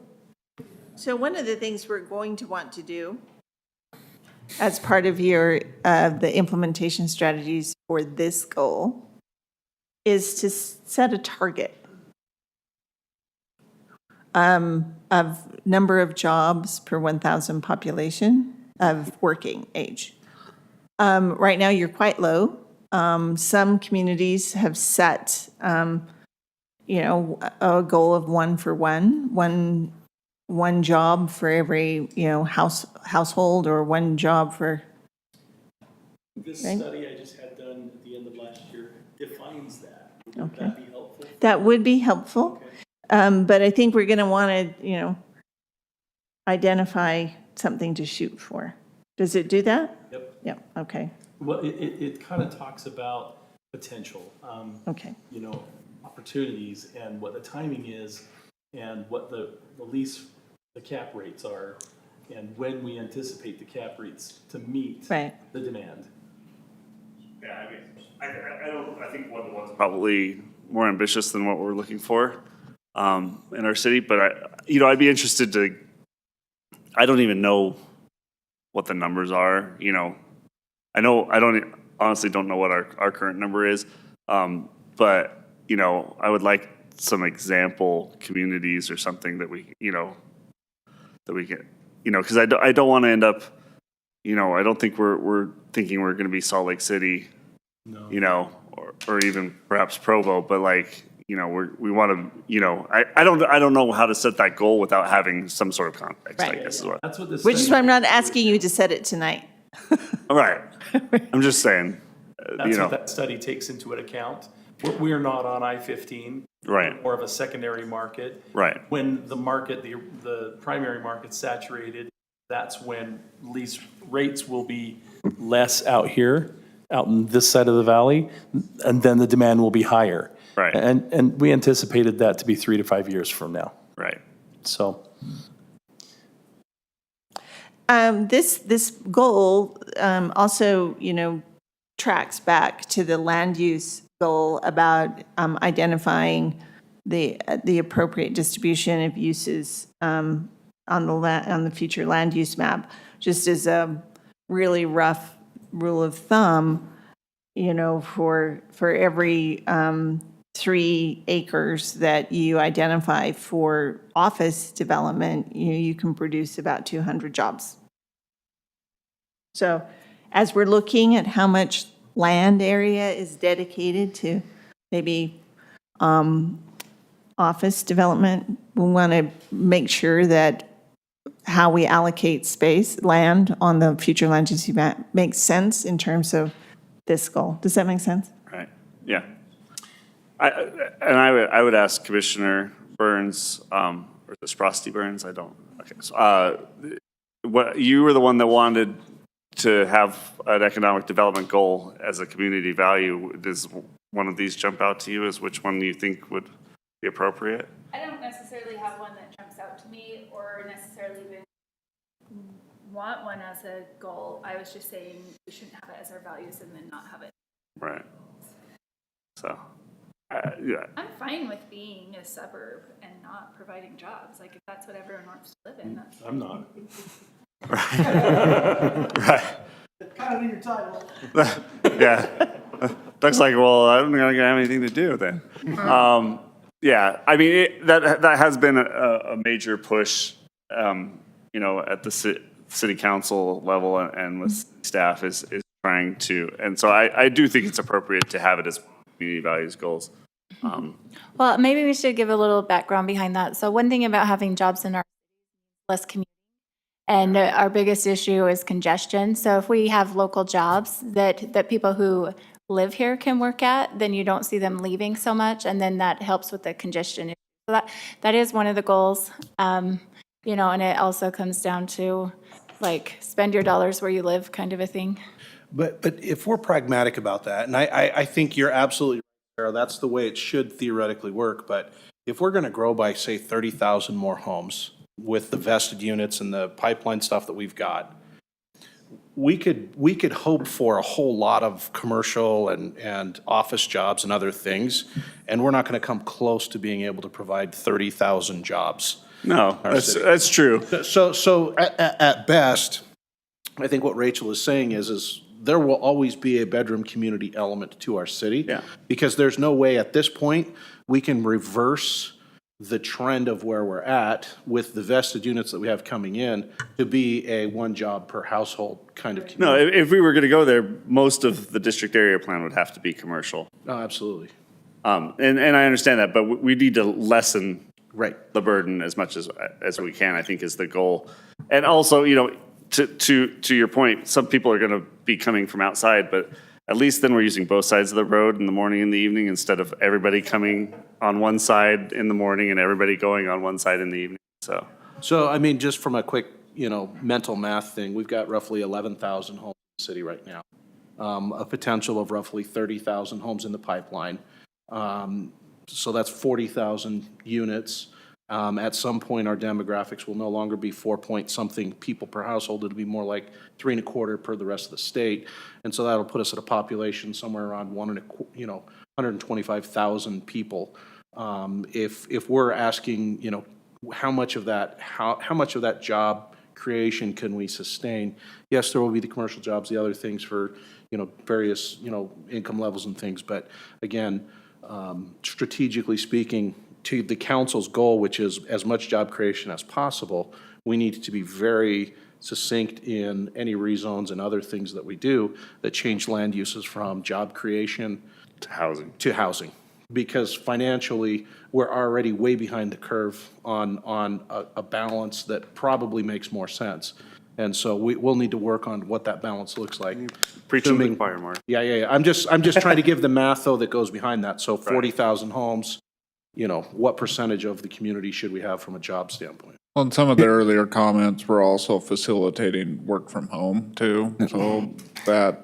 one of the things we're going to want to do as part of your the implementation strategies for this goal is to set a target. of number of jobs per 1,000 population of working age. Right now, you're quite low. Some communities have set, a goal of 1 for 1, one job for every, household, or 1 job for. This Right. study I just had done at the end of last year defines that. Would Okay. that be helpful? That would be helpful. But I think we're going to want to, identify something to shoot for. Does it do that? Yep. Yep, okay, Well, it kind of talks about potential, okay. opportunities and what the timing is and what the cap rates are and when we anticipate the cap rates to meet Right. the demand. Yeah, I think one of the ones probably more ambitious than what we're looking for in our city, but I'd be interested to, I don't even know what the numbers are, I honestly don't know what our current number is, but, I would like some example communities or something that we can, because I don't want to end up, I don't think we're thinking we're going to be Salt Lake City, or even perhaps Provo, but we want to, I don't know how to set that goal without having some sort of context, I Right. guess is what. That's what this. Which is why I'm not asking you to set it tonight. All right. I'm just saying, That's what that study takes into account. We're not on I-15. Right. More of a secondary market. Right. When the market, the primary market's saturated, that's when lease rates will be less out here, out in this side of the valley, and then the demand will be higher. Right. And we anticipated that to be 3 to 5 years from now. Right. So. This goal also, tracks back to the land use goal about identifying the appropriate distribution of uses on the future land use map. Just as a really rough rule of thumb, for every 3 acres that you identify for office development, you can produce about 200 jobs. So as we're looking at how much land area is dedicated to maybe office development, we want to make sure that how we allocate land on the future land use map makes sense in terms of this goal. Does that make sense? Right. Yeah. I would ask Commissioner Burns, or is it Sprosty Burns? I don't. Okay. So, what you were the one that wanted to have an economic development goal as a community value. Does one of these jump out to you as which one you think would be appropriate? I don't necessarily have one that jumps out to me or necessarily even want one as a goal. I was just saying we shouldn't have it as our values and then not have it. Right. So, yeah. I'm fine with being a suburb and not providing jobs. Like if that's what everyone wants to live in, that's I'm not. Right. Kind of in your title. Yeah. Looks like, well, I'm not going to have anything to do with it. Yeah, I mean, that has been a major push, at the city council level and with staff is trying to, and so I do think it's appropriate to have it as community values goals. Well, maybe we should give a little background behind that. So one thing about having jobs in our less community, and our biggest issue is congestion. So if we have local jobs that people who live here can work at, then you don't see them leaving so much, and then that helps with the congestion issue. So that is one of the goals, and it also comes down to like spend your dollars where you live kind of a thing. But if we're pragmatic about that, and I think you're absolutely right, Sarah, that's the way it should theoretically work, but if we're going to grow by, say, 30,000 more homes with the vested units and the pipeline stuff that we've got, we could hope for a whole lot of commercial and office jobs and other things, and we're not going to come close to being able to provide 30,000 jobs. No, that's true. So at best, I think what Rachel is saying is there will always be a bedroom community element to our city. Yeah. Because there's no way at this point we can reverse the trend of where we're at with the vested units that we have coming in to be a one job per household kind of No, community. if we were going to go there, most of the district area plan would have to be commercial. No, absolutely. And I understand that, but we need to lessen Right. the burden as much as we can, I think is the goal. And also, to your point, some people are going to be coming from outside, but at least then we're using both sides of the road in the morning and the evening instead of everybody coming on one side in the morning and everybody going on one side in the evening, so. So, I mean, just from a quick, mental math thing, we've got roughly 11,000 homes in the city right now. A potential of roughly 30,000 homes in the pipeline. So that's 40,000 units. At some point, our demographics will no longer be 4-point-something people per household. It'll be more like 3.25 per the rest of the state. And so that'll put us at a population somewhere around 125,000 people. If we're asking, how much of that job creation can we sustain? Yes, there will be the commercial jobs, the other things for, various, income levels and things. But again, strategically speaking, to the council's goal, which is as much job creation as possible, we need to be very succinct in any rezones and other things that we do that change land uses from job creation to housing. Because financially, we're already way behind the curve on a balance that probably makes more sense. And so we'll need to work on what that balance looks like. Preaching to the choir, Mark. Yeah. I'm just trying to give the math, though, that goes behind that. So 40,000 homes, what percentage of the community should we have from a job standpoint? Well, and some of the earlier comments were also facilitating work from home too. So that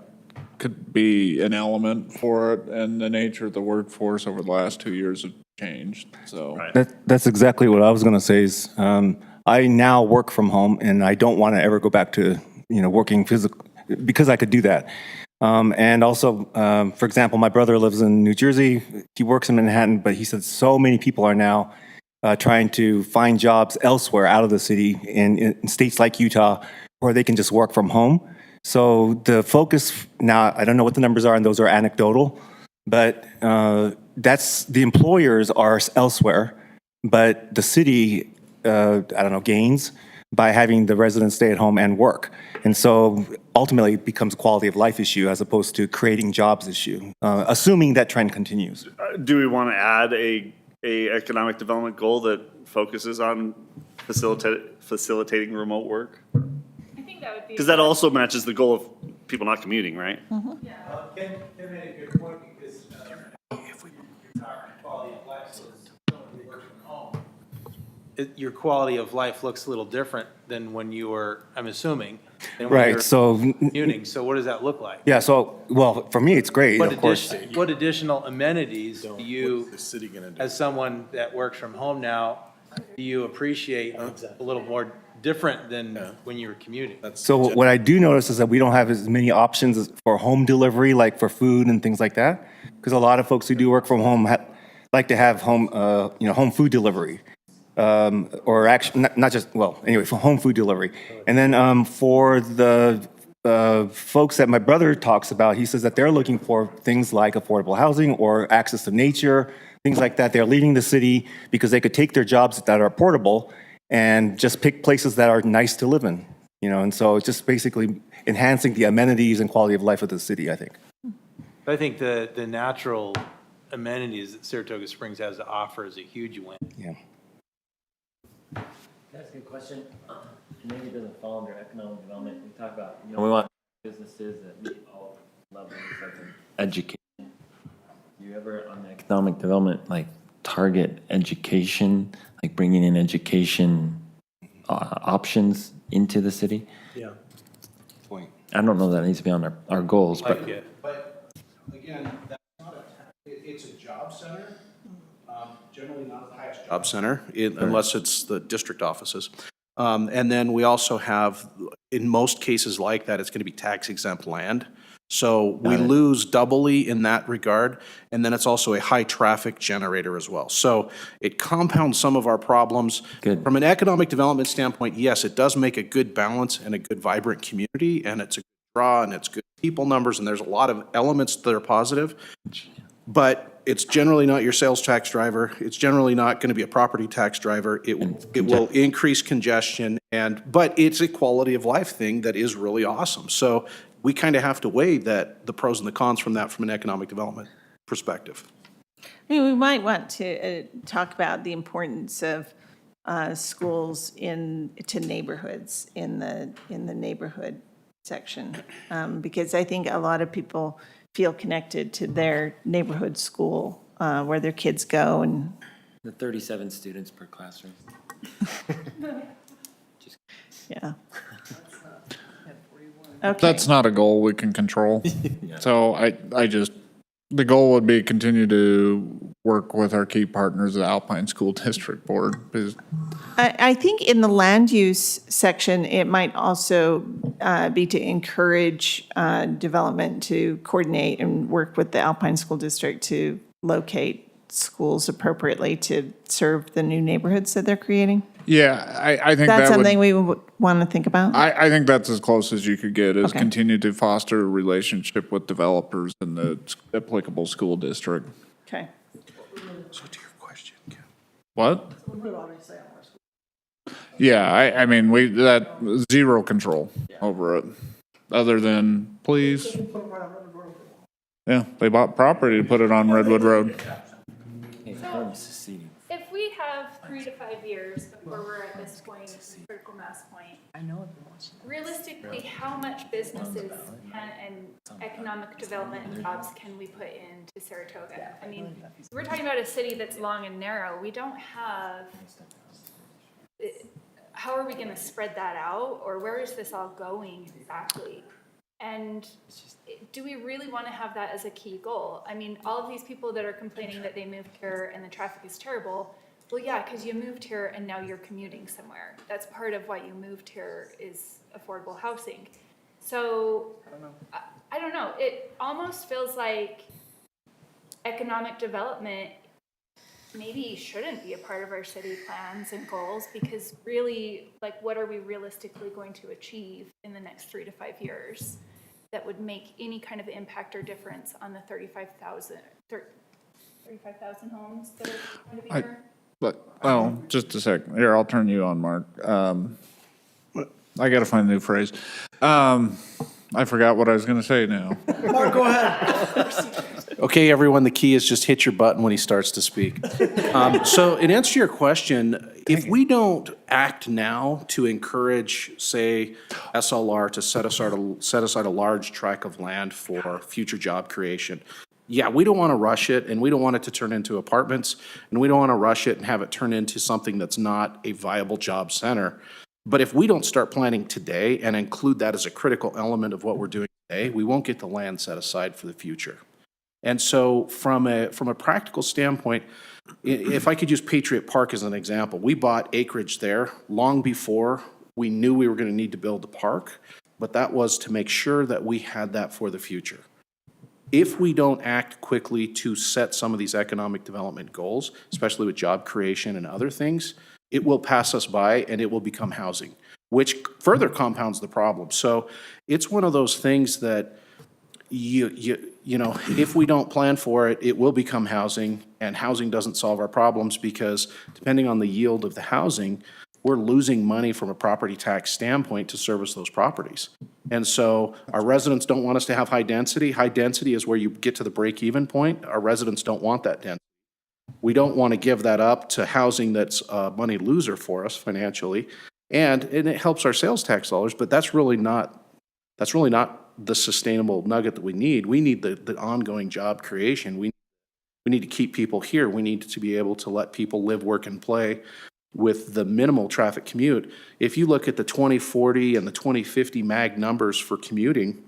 could be an element for it, and the nature of the workforce over the last 2 years have changed, so. That's exactly what I was going to say is, I now work from home and I don't want to ever go back to, working physical, because I could do that. And also, for example, my brother lives in New Jersey. He works in Manhattan, but he said so many people are now trying to find jobs elsewhere out of the city in states like Utah where they can just work from home. So the focus now, I don't know what the numbers are, and those are anecdotal, but that's the employers are elsewhere, but the city, gains by having the residents stay at home and work. And so ultimately it becomes a quality of life issue as opposed to creating jobs issue, assuming that trend continues. Do we want to add a economic development goal that focuses on facilitating remote work? I think that would be. Because that also matches the goal of people not commuting, right? Ken made a good point because quality of life is somebody works from home. Your quality of life looks a little different than when you were, I'm assuming, than when Right, you're so, commuting. So what does that look like? yeah, so, well, for me, it's great, of course. What additional amenities do you, as someone that works from home now, do you appreciate a little more different than when you were commuting? So what I do notice is that we don't have as many options for home delivery, like for food and things like that. Because a lot of folks who do work from home like to have home, home food delivery. Or actually, not just, for home food delivery. And then for the folks that my brother talks about, he says that they're looking for things like affordable housing or access to nature, things like that. They're leaving the city because they could take their jobs that are portable and just pick places that are nice to live in, and so it's just basically enhancing the amenities and quality of life of the city, I think. I think the natural amenities that Saratoga Springs has to offer is a huge win. Yeah. That's a good question. Maybe it doesn't fall under economic development. We talk about, we want businesses that meet all levels of education. Do you ever, on the economic development, target education, bringing in education options into the city? Yeah. I don't know that needs to be on our goals, but. But again, that's not it's a job center, generally not the highest job center, unless it's the district offices. And then we also have, in most cases like that, it's going to be tax exempt land. So we lose doubly in that regard. And then it's also a high traffic generator as well. So it compounds some of our problems. Good. From an economic development standpoint, yes, it does make a good balance and a good vibrant community, and it's a good draw and it's good people numbers, and there's a lot of elements that are positive. But it's generally not your sales tax driver. It's generally not going to be a property tax driver. It will increase congestion, but it's a quality of life thing that is really awesome. So we kind of have to weigh the pros and the cons from that from an economic development perspective. I mean, we might want to talk about the importance of schools to neighborhoods in the neighborhood section, because I think a lot of people feel connected to their neighborhood school where their kids go, and The 37 students per classroom. yeah. Okay. That's not a goal we can control. So the goal would be continue to work with our key partners, the Alpine School District Board. I think in the land use section, it might also be to encourage development to coordinate and work with the Alpine School District to locate schools appropriately to serve the new neighborhoods that they're creating. Yeah, I think That's that something we would want to think about. I think that's as close as you could get, is Okay. continue to foster a relationship with developers in the applicable school district. Okay. So to your question, Ken. What? Yeah, I mean, that zero control over it, other than, please. Yeah, they bought property to put it on Redwood Road. If we have 3 to 5 years before we're at this point, critical mass point, realistically, how much businesses and economic development and jobs can we put into Saratoga? I mean, we're talking about a city that's long and narrow. We don't have, how are we going to spread that out? Or where is this all going exactly? And do we really want to have that as a key goal? I mean, all of these people that are complaining that they moved here and the traffic is terrible, well, yeah, because you moved here and now you're commuting somewhere. That's part of why you moved here, is affordable housing. So, I don't know. It almost feels like economic development maybe shouldn't be a part of our city plans and goals, because really, like, what are we realistically going to achieve in the next 3 to 5 years that would make any kind of impact or difference on the 35,000 homes that are going to be here? But, just a second. Here, I'll turn you on, Mark. I got to find a new phrase. I forgot what I was going to say now. Mark, go ahead. Okay, everyone, the key is just hit your button when he starts to speak. So in answer to your question, if we don't act now to encourage, say, SLR to set aside a large tract of land for future job creation, yeah, we don't want to rush it, and we don't want it to turn into apartments, and we don't want to rush it and have it turn into something that's not a viable job center. But if we don't start planning today and include that as a critical element of what we're doing today, we won't get the land set aside for the future. And so from a practical standpoint, if I could use Patriot Park as an example, we bought acreage there long before we knew we were going to need to build the park, but that was to make sure that we had that for the future. If we don't act quickly to set some of these economic development goals, especially with job creation and other things, it will pass us by and it will become housing, which further compounds the problem. So it's one of those things that you know, if we don't plan for it, it will become housing, and housing doesn't solve our problems, because depending on the yield of the housing, we're losing money from a property tax standpoint to service those properties. And so our residents don't want us to have high density. High density is where you get to the break-even point. Our residents don't want that density. We don't want to give that up to housing that's a money loser for us financially, and it helps our sales tax dollars, but that's really not the sustainable nugget that we need. We need the ongoing job creation. We need to keep people here. We need to be able to let people live, work, and play with the minimal traffic commute. If you look at the 2040 and the 2050 MAG numbers for commuting,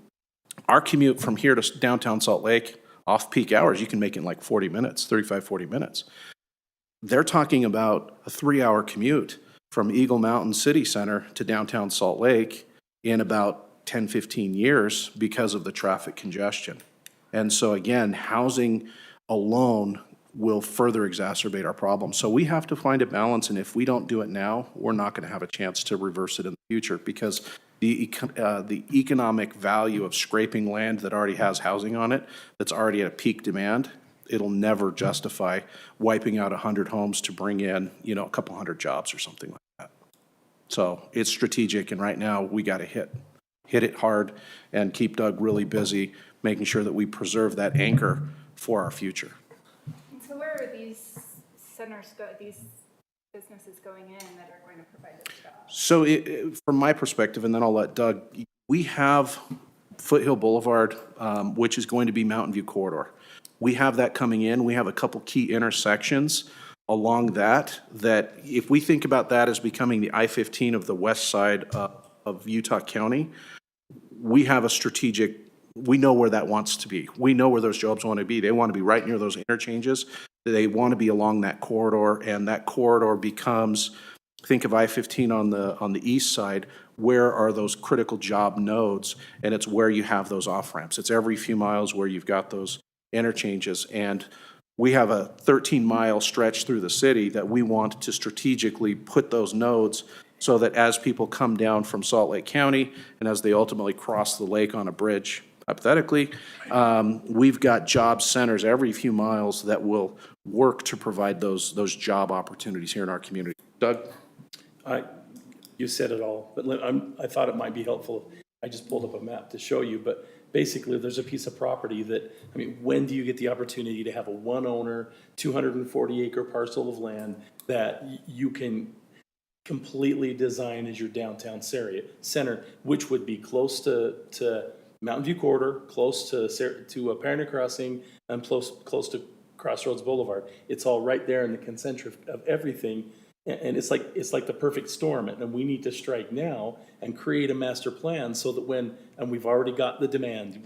our commute from here to downtown Salt Lake, off-peak hours, you can make it in like 40 minutes, 35, 40 minutes. They're talking about a 3-hour commute from Eagle Mountain City Center to downtown Salt Lake in about 10, 15 years because of the traffic congestion. And so again, housing alone will further exacerbate our problem. So we have to find a balance, and if we don't do it now, we're not going to have a chance to reverse it in the future, because the economic value of scraping land that already has housing on it, that's already at a peak demand, it'll never justify wiping out 100 homes to bring in, a couple hundred jobs or something like that. So it's strategic, and right now we got to hit it hard and keep Doug really busy, making sure that we preserve that anchor for our future. So where are these centers these businesses going in that are going to provide those jobs? So from my perspective, and then I'll let Doug, we have Foothill Boulevard, which is going to be Mountain View Corridor. We have that coming in. We have a couple key intersections along that if we think about that as becoming the I-15 of the west side of Utah County, we have a strategic, we know where that wants to be. We know where those jobs want to be. They want to be right near those interchanges. They want to be along that corridor, and that corridor becomes, think of I-15 on the east side, where are those critical job nodes, and it's where you have those off-ramps. It's every few miles where you've got those interchanges, and we have a 13-mile stretch through the city that we want to strategically put those nodes so that as people come down from Salt Lake County and as they ultimately cross the lake on a bridge, hypothetically, we've got job centers every few miles that will work to provide those job opportunities here in our community. Doug? You said it all, but I thought it might be helpful. I just pulled up a map to show you, but basically there's a piece of property that, when do you get the opportunity to have a one-owner, 240-acre parcel of land that you can completely design as your downtown center, which would be close to Mountain View Corridor, close to Pioneer Crossing, and close to Crossroads Boulevard. It's all right there in the concentric of everything, and it's like the perfect storm. And we need to strike now and create a master plan so that and we've already got the demand.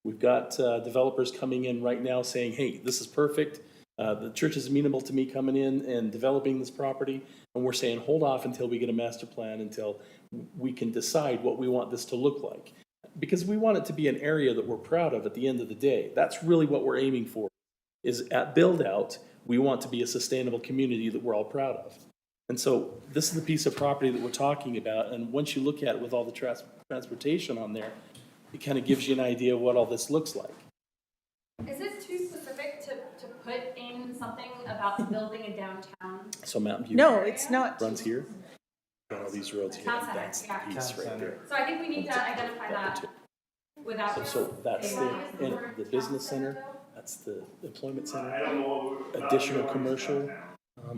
We've got developers coming in right now saying, "Hey, this is perfect. The church is amenable to me coming in and developing this property." And we're saying, hold off until we get a master plan, until we can decide what we want this to look like. Because we want it to be an area that we're proud of at the end of the day. That's really what we're aiming for, is at build out, we want to be a sustainable community that we're all proud of. And so this is the piece of property that we're talking about. And once you look at it with all the transportation on there, it kind of gives you an idea of what all this looks like. Is it too specific to put in something about building a downtown? So Mountain View. No, it's not. Runs here. Got all these roads here. Town center, That's the yeah. piece right there. So I think we need to identify that without. So that's the business center. That's the employment center. Additional commercial.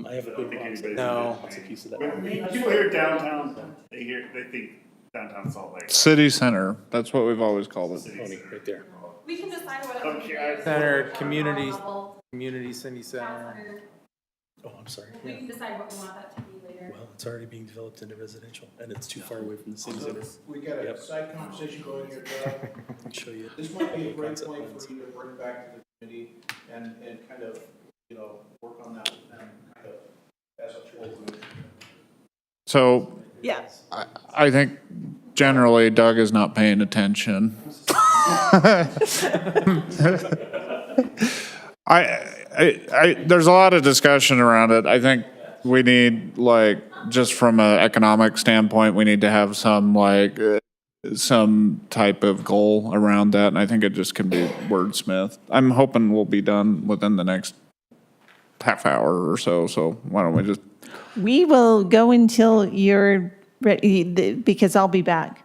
I have a big box. No. That's a piece of that. People hear downtown, they think downtown Salt Lake. City center, that's what we've always called it. Tony, right there. We can decide what it Center, community city center. Oh, I'm sorry. We Yeah. can decide what we want that to be later. Well, it's already being developed into residential, and it's too far away from the city center. We got a Yep. side conversation going here, Doug. I'll show you. This might be a great Concept point plans. for you to bring back to the committee and kind of, work on that with them kind of as a whole. So Yeah. I think generally Doug is not paying attention. There's a lot of discussion around it. I think we need, just from an economic standpoint, we need to have some type of goal around that, and I think it just can be wordsmith. I'm hoping we'll be done within the next half hour or so, so why don't we just... We will go until you're ready, because I'll be back.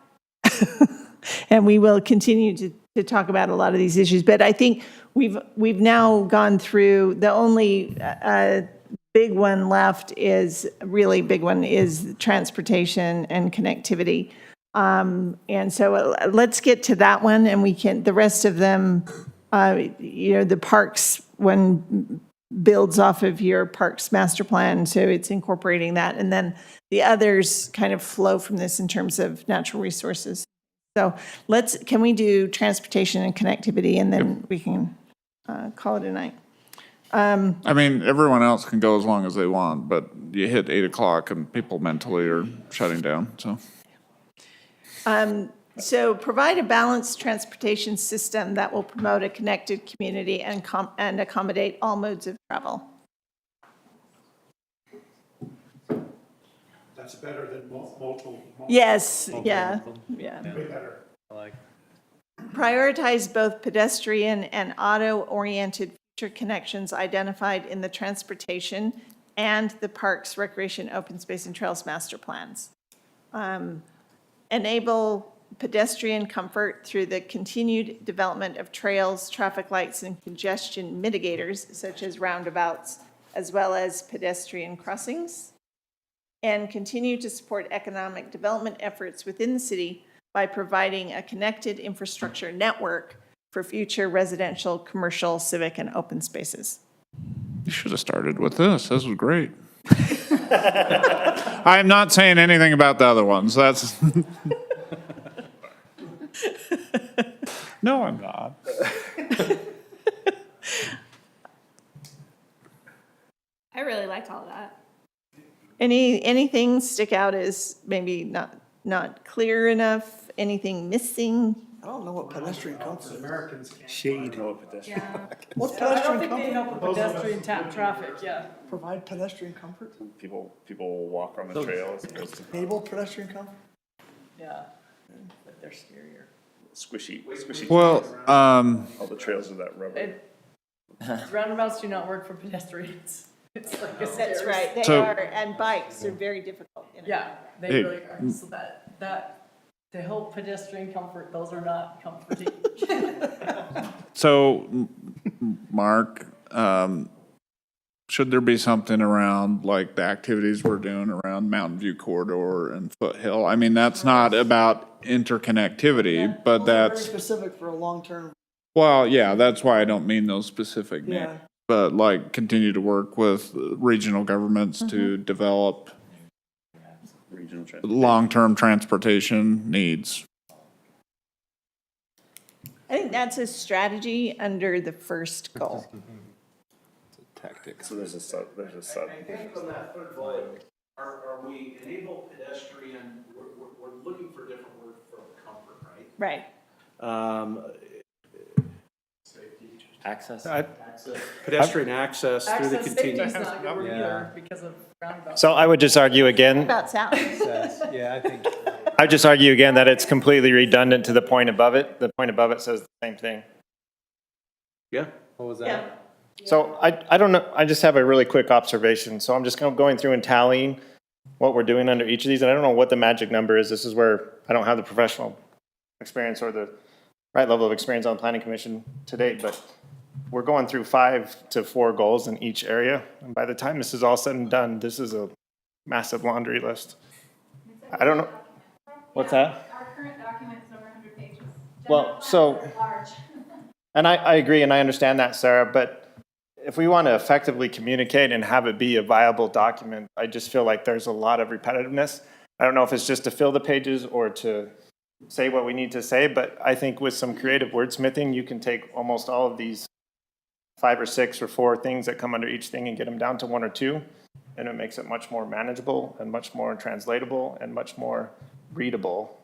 And we will continue to talk about a lot of these issues. But I think we've now gone through, the only big one left is transportation and connectivity. And so let's get to that one, and the rest of them, the parks one builds off of your parks master plan, so it's incorporating that. And then the others kind of flow from this in terms of natural resources. So can we do transportation and connectivity, and then we can call it a night. everyone else can go as long as they want, but you hit 8 o'clock and people mentally are shutting down, so. So provide a balanced transportation system that will promote a connected community and accommodate all modes of travel. That's better than multiple. Yes, yeah. Way better. Prioritize both pedestrian and auto-oriented connections identified in the transportation and the Parks, Recreation, Open Space, and Trails master plans. Enable pedestrian comfort through the continued development of trails, traffic lights, and congestion mitigators, such as roundabouts, as well as pedestrian crossings. And continue to support economic development efforts within the city by providing a connected infrastructure network for future residential, commercial, civic, and open spaces. You should have started with this. This was great. I am not saying anything about the other ones. That's. No, I'm not. I really liked all of that. Anything stick out as maybe not clear enough? Anything missing? I don't know what pedestrian comfort is. Americans Shade. Yeah. What's I don't pedestrian think they comfort? help with pedestrian traffic, yeah. Provide pedestrian comfort? People walk on the trail as opposed to Enable pedestrian comfort? Yeah, but they're scarier. squishy. Well, All the trails of that rubber. Roundabouts do not work for pedestrians. It's like a That's stairs. right, they So- are, and bikes are very difficult. Yeah, they Hey. really are. So that, to help pedestrian comfort, those are not comforting. so, Mark, should there be something around like the activities we're doing around Mountain View Corridor and Foothill? I mean, that's not about interconnectivity, but Those are very that's, specific for a long-term, well, yeah, that's why I don't mean those specific names. yeah. But like continue to work with regional governments to develop Regional traffic. long-term transportation needs. I think that's a strategy under the first goal. Tactics. So there's a sub. I think on that third bullet, are we enable pedestrian, we're looking for a different word for comfort, right? Right. Access? Pedestrian access through the Access safety is continued. not good either because of roundabouts. So I would just argue again, About Sally. Yeah, I think. I would just argue again that it's completely redundant to the point above it. The point above it says the same thing. Yeah. What was Yeah. that? So I don't know, I just have a really quick observation. So I'm just going through and tallying what we're doing under each of these, and I don't know what the magic number is. This is where I don't have the professional experience or the right level of experience on planning commission to date, but we're going through 5 to 4 goals in each area. And by the time this is all said and done, this is a massive laundry list. I don't know. What's that? Our current document is over 100 pages. Well, so, and I agree and I understand that, Sarah, but if we want to effectively communicate and have it be a viable document, I just feel like there's a lot of repetitiveness. I don't know if it's just to fill the pages or to say what we need to say, but I think with some creative wordsmithing, you can take almost all of these 5 or 6 or 4 things that come under each thing and get them down to 1 or 2, and it makes it much more manageable and much more translatable and much more readable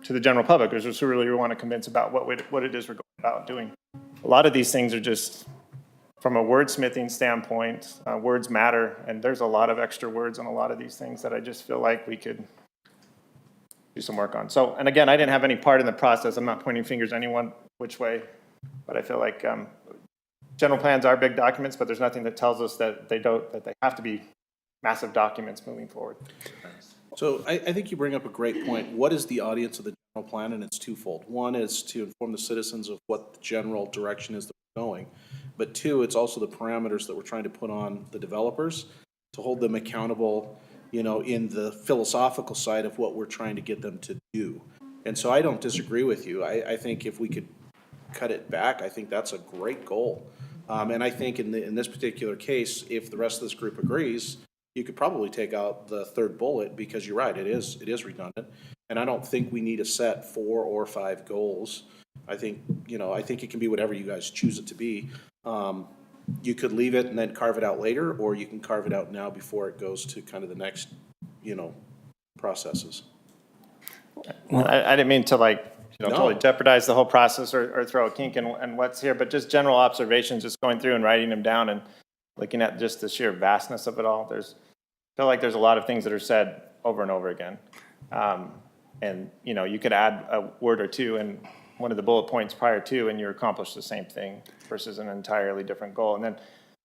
to the general public, which is really we want to convince about what it is we're going about doing. A lot of these things are just, from a wordsmithing standpoint, words matter, and there's a lot of extra words on a lot of these things that I just feel like we could do some work on. So, and again, I didn't have any part in the process. I'm not pointing fingers at anyone which way, but I feel like general plans are big documents, but there's nothing that tells us that they have to be massive documents moving forward. So I think you bring up a great point. What is the audience of the general plan? And it's twofold. One is to inform the citizens of what the general direction is that we're going. But 2, it's also the parameters that we're trying to put on the developers to hold them accountable, you know, in the philosophical side of what we're trying to get them to do. And so I don't disagree with you. I think if we could cut it back, I think that's a great goal. And I think in this particular case, if the rest of this group agrees, you could probably take out the 3rd bullet, because you're right, it is redundant. And I don't think we need a set 4 or 5 goals. I think it can be whatever you guys choose it to be. You could leave it and then carve it out later, or you can carve it out now before it goes to kind of the next, processes. I didn't mean to totally jeopardize the whole process or throw a kink in what's here, but just general observations, just going through and writing them down and looking at just the sheer vastness of it all. I feel like there's a lot of things that are said over and over again. And, you could add a word or 2 and one of the bullet points prior to, and you accomplish the same thing versus an entirely different goal. And then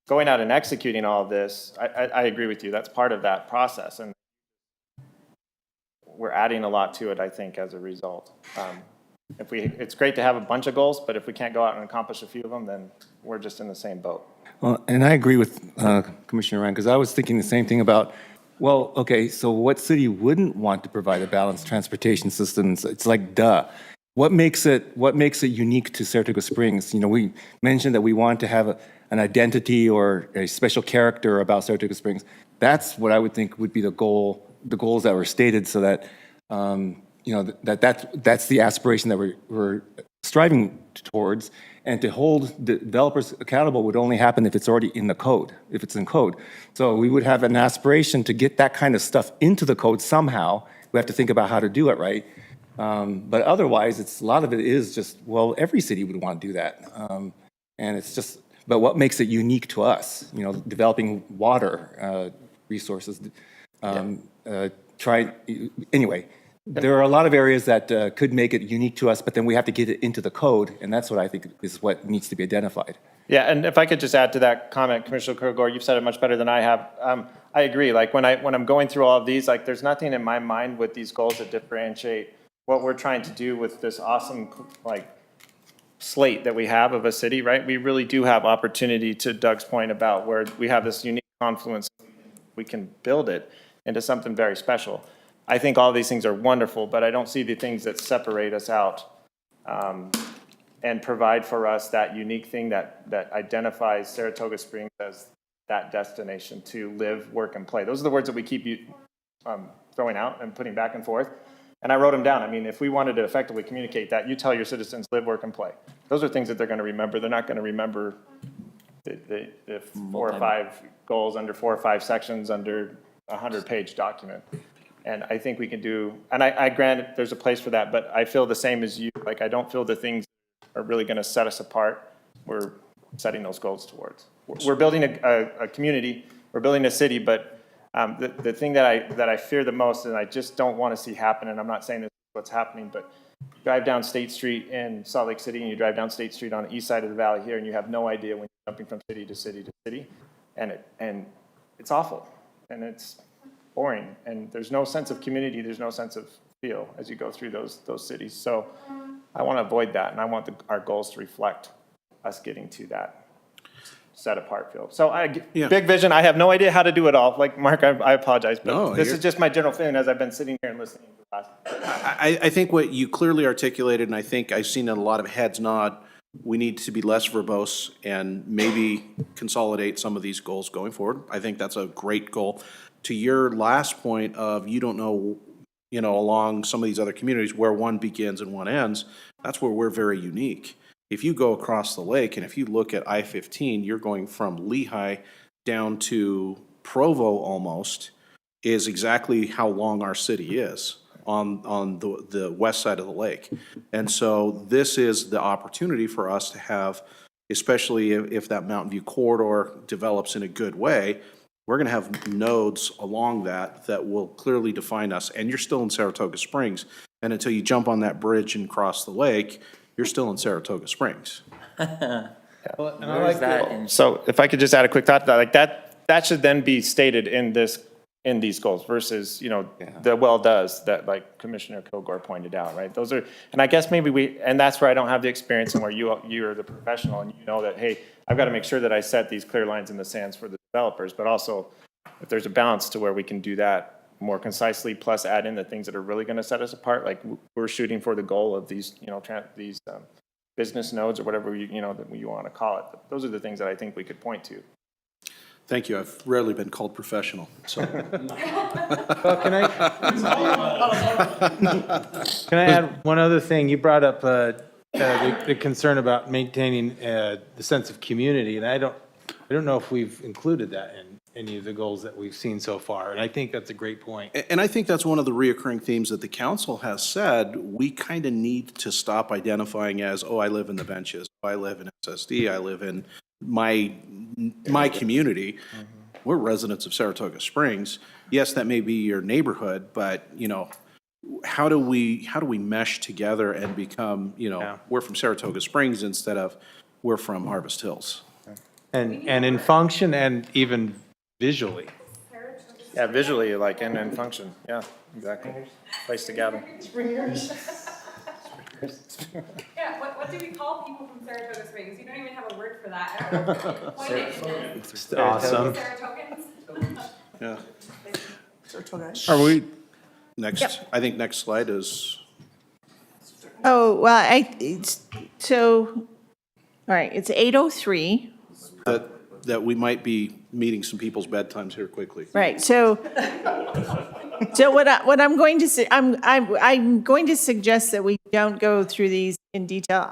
going out and executing all of this, I agree with you. That's part of that process. And we're adding a lot to it, I think, as a result. It's great to have a bunch of goals, but if we can't go out and accomplish a few of them, then we're just in the same boat. Well, and I agree with Commissioner Ryan, because I was thinking the same thing about, well, okay, so what city wouldn't want to provide a balanced transportation system? It's like, duh. What makes it unique to Saratoga Springs? You know, we mentioned that we want to have an identity or a special character about Saratoga Springs. That's what I would think would be the goals that were stated, so that you know, that's the aspiration that we're striving towards. And to hold the developers accountable would only happen if it's already in the code, if it's in code. So we would have an aspiration to get that kind of stuff into the code somehow. We have to think about how to do it right. But otherwise, a lot of it is just, well, every city would want to do that. And it's just, but what makes it unique to us? You know, developing water resources. Anyway, there are a lot of areas that could make it unique to us, but then we have to get it into the code, and that's what I think is what needs to be identified. Yeah, and if I could just add to that comment, Commissioner Kilgore, you've said it much better than I have. I agree. Like when I'm going through all of these, like there's nothing in my mind with these goals that differentiate what we're trying to do with this awesome like slate that we have of a city, right? We really do have opportunity, to Doug's point about where we have this unique confluence. We can build it into something very special. I think all these things are wonderful, but I don't see the things that separate us out and provide for us that unique thing that identifies Saratoga Springs as that destination to live, work, and play. Those are the words that we keep throwing out and putting back and forth. And I wrote them down. I mean, if we wanted to effectively communicate that, you tell your citizens live, work, and play. Those are things that they're going to remember. They're not going to remember the 4 or 5 goals under 4 or 5 sections under a 100-page document. And I think we can do, and I grant there's a place for that, but I feel the same as you. Like, I don't feel the things are really going to set us apart. We're setting those goals towards. We're building a community, we're building a city, but the thing that I fear the most, and I just don't want to see happen, and I'm not saying this is what's happening, but you drive down State Street in Salt Lake City, and you drive down State Street on the east side of the valley here, and you have no idea when you're jumping from city to city to city, and it's awful, and it's boring, and there's no sense of community, there's no sense of feel as you go through those cities. So I want to avoid that, and I want our goals to reflect us getting to that set apart feel. So big vision. I have no idea how to do it all. Like Mark, I apologize, but this is just my general feeling as I've been sitting here and listening to the class. I think what you clearly articulated, and I think I've seen a lot of heads nod, we need to be less verbose and maybe consolidate some of these goals going forward. I think that's a great goal. To your last point of you don't know, along some of these other communities where one begins and one ends, that's where we're very unique. If you go across the lake and if you look at I-15, you're going from Lehigh down to Provo almost, is exactly how long our city is on the west side of the lake. And so this is the opportunity for us to have, especially if that Mountain View corridor develops in a good way, we're going to have nodes along that will clearly define us. And you're still in Saratoga Springs. And until you jump on that bridge and cross the lake, you're still in Saratoga Springs. Well, and I like that. So if I could just add a quick thought to that, like that should then be stated in these goals versus, the well does that, like Commissioner Kilgore pointed out, right? Those are, and I guess maybe and that's where I don't have the experience and where you're the professional and you know that, hey, I've got to make sure that I set these clear lines in the sands for the developers, but also if there's a balance to where we can do that more concisely, plus add in the things that are really going to set us apart. Like we're shooting for the goal of these, these business nodes or whatever that you want to call it. Those are the things that I think we could point to. Thank you. I've rarely been called professional. So. Well, can I add one other thing? You brought up the concern about maintaining the sense of community, and I don't know if we've included that in any of the goals that we've seen so far, and I think that's a great point. And I think that's one of the reoccurring themes that the council has said. We kind of need to stop identifying as, I live in the benches, I live in SSD, I live in my community. Mm-hmm. We're residents of Saratoga Springs. Yes, that may be your neighborhood, but how do we mesh together and become, we're from Saratoga Springs instead of we're from Harvest Hills? And in function and even visually. Yeah, visually, like, and in function, yeah, exactly. Place to gather. Yeah, what do we call people from Saratoga Springs? You don't even have a word for that. I don't know. Point it. Awesome. Saratogans? Yeah. Are we, I think next slide is, Oh, well, all right, it's 8:03. that we might be meeting some people's bedtimes here quickly. Right, so what I'm going to say, I'm going to suggest that we don't go through these in detail.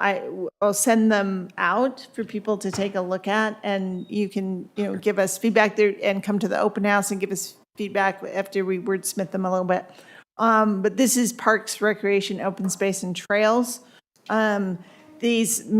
I'll send them out for people to take a look at, and you can, give us feedback there and come to the open house and give us feedback after we wordsmith them a little bit. But this is Parks, Recreation, Open Space, and Trails. These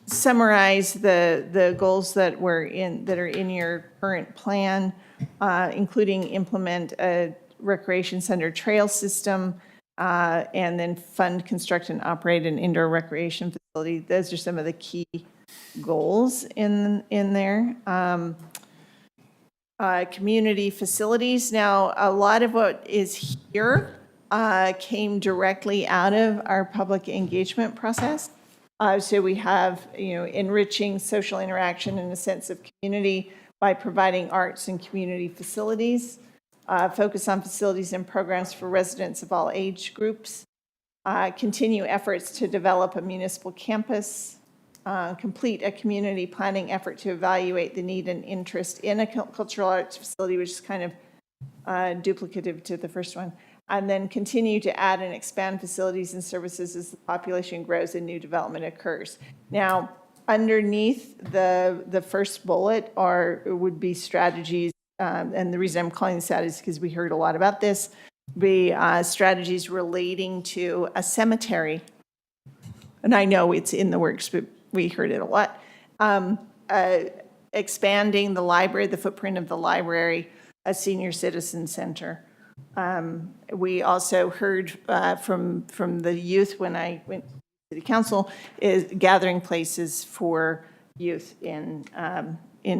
summarize the goals that are in your current plan, including implement a recreation center trail system, and then fund, construct, and operate an indoor recreation facility. Those are some of the key goals in there. Community facilities. Now, a lot of what is here came directly out of our public engagement process. So we have, enriching social interaction and a sense of community by providing arts and community facilities, focus on facilities and programs for residents of all age groups, continue efforts to develop a municipal campus, complete a community planning effort to evaluate the need and interest in a cultural arts facility, which is kind of duplicative to the first one, and then continue to add and expand facilities and services as the population grows and new development occurs. Now, underneath the first bullet would be strategies, and the reason I'm calling this out is because we heard a lot about this, strategies relating to a cemetery. And I know it's in the works, but we heard it a lot. Expanding the library, the footprint of the library, a senior citizen center. We also heard from the youth when I went to city council is gathering places for youth in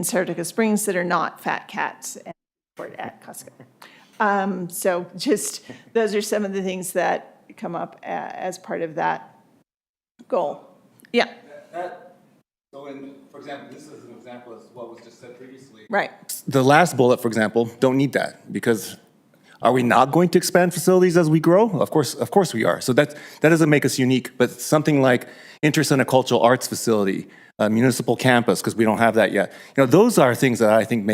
Saratoga Springs that are not Fat Cats and at Costco. So just those are some of the things that come up as part of that goal. Yeah. For example, this is an example of what was just said previously. Right. The last bullet, for example, don't need that because are we not going to expand facilities as we grow? Of course we are. So that doesn't make us unique, but something like interest in a cultural arts facility, a municipal campus, because we don't have that yet. Those are things that I think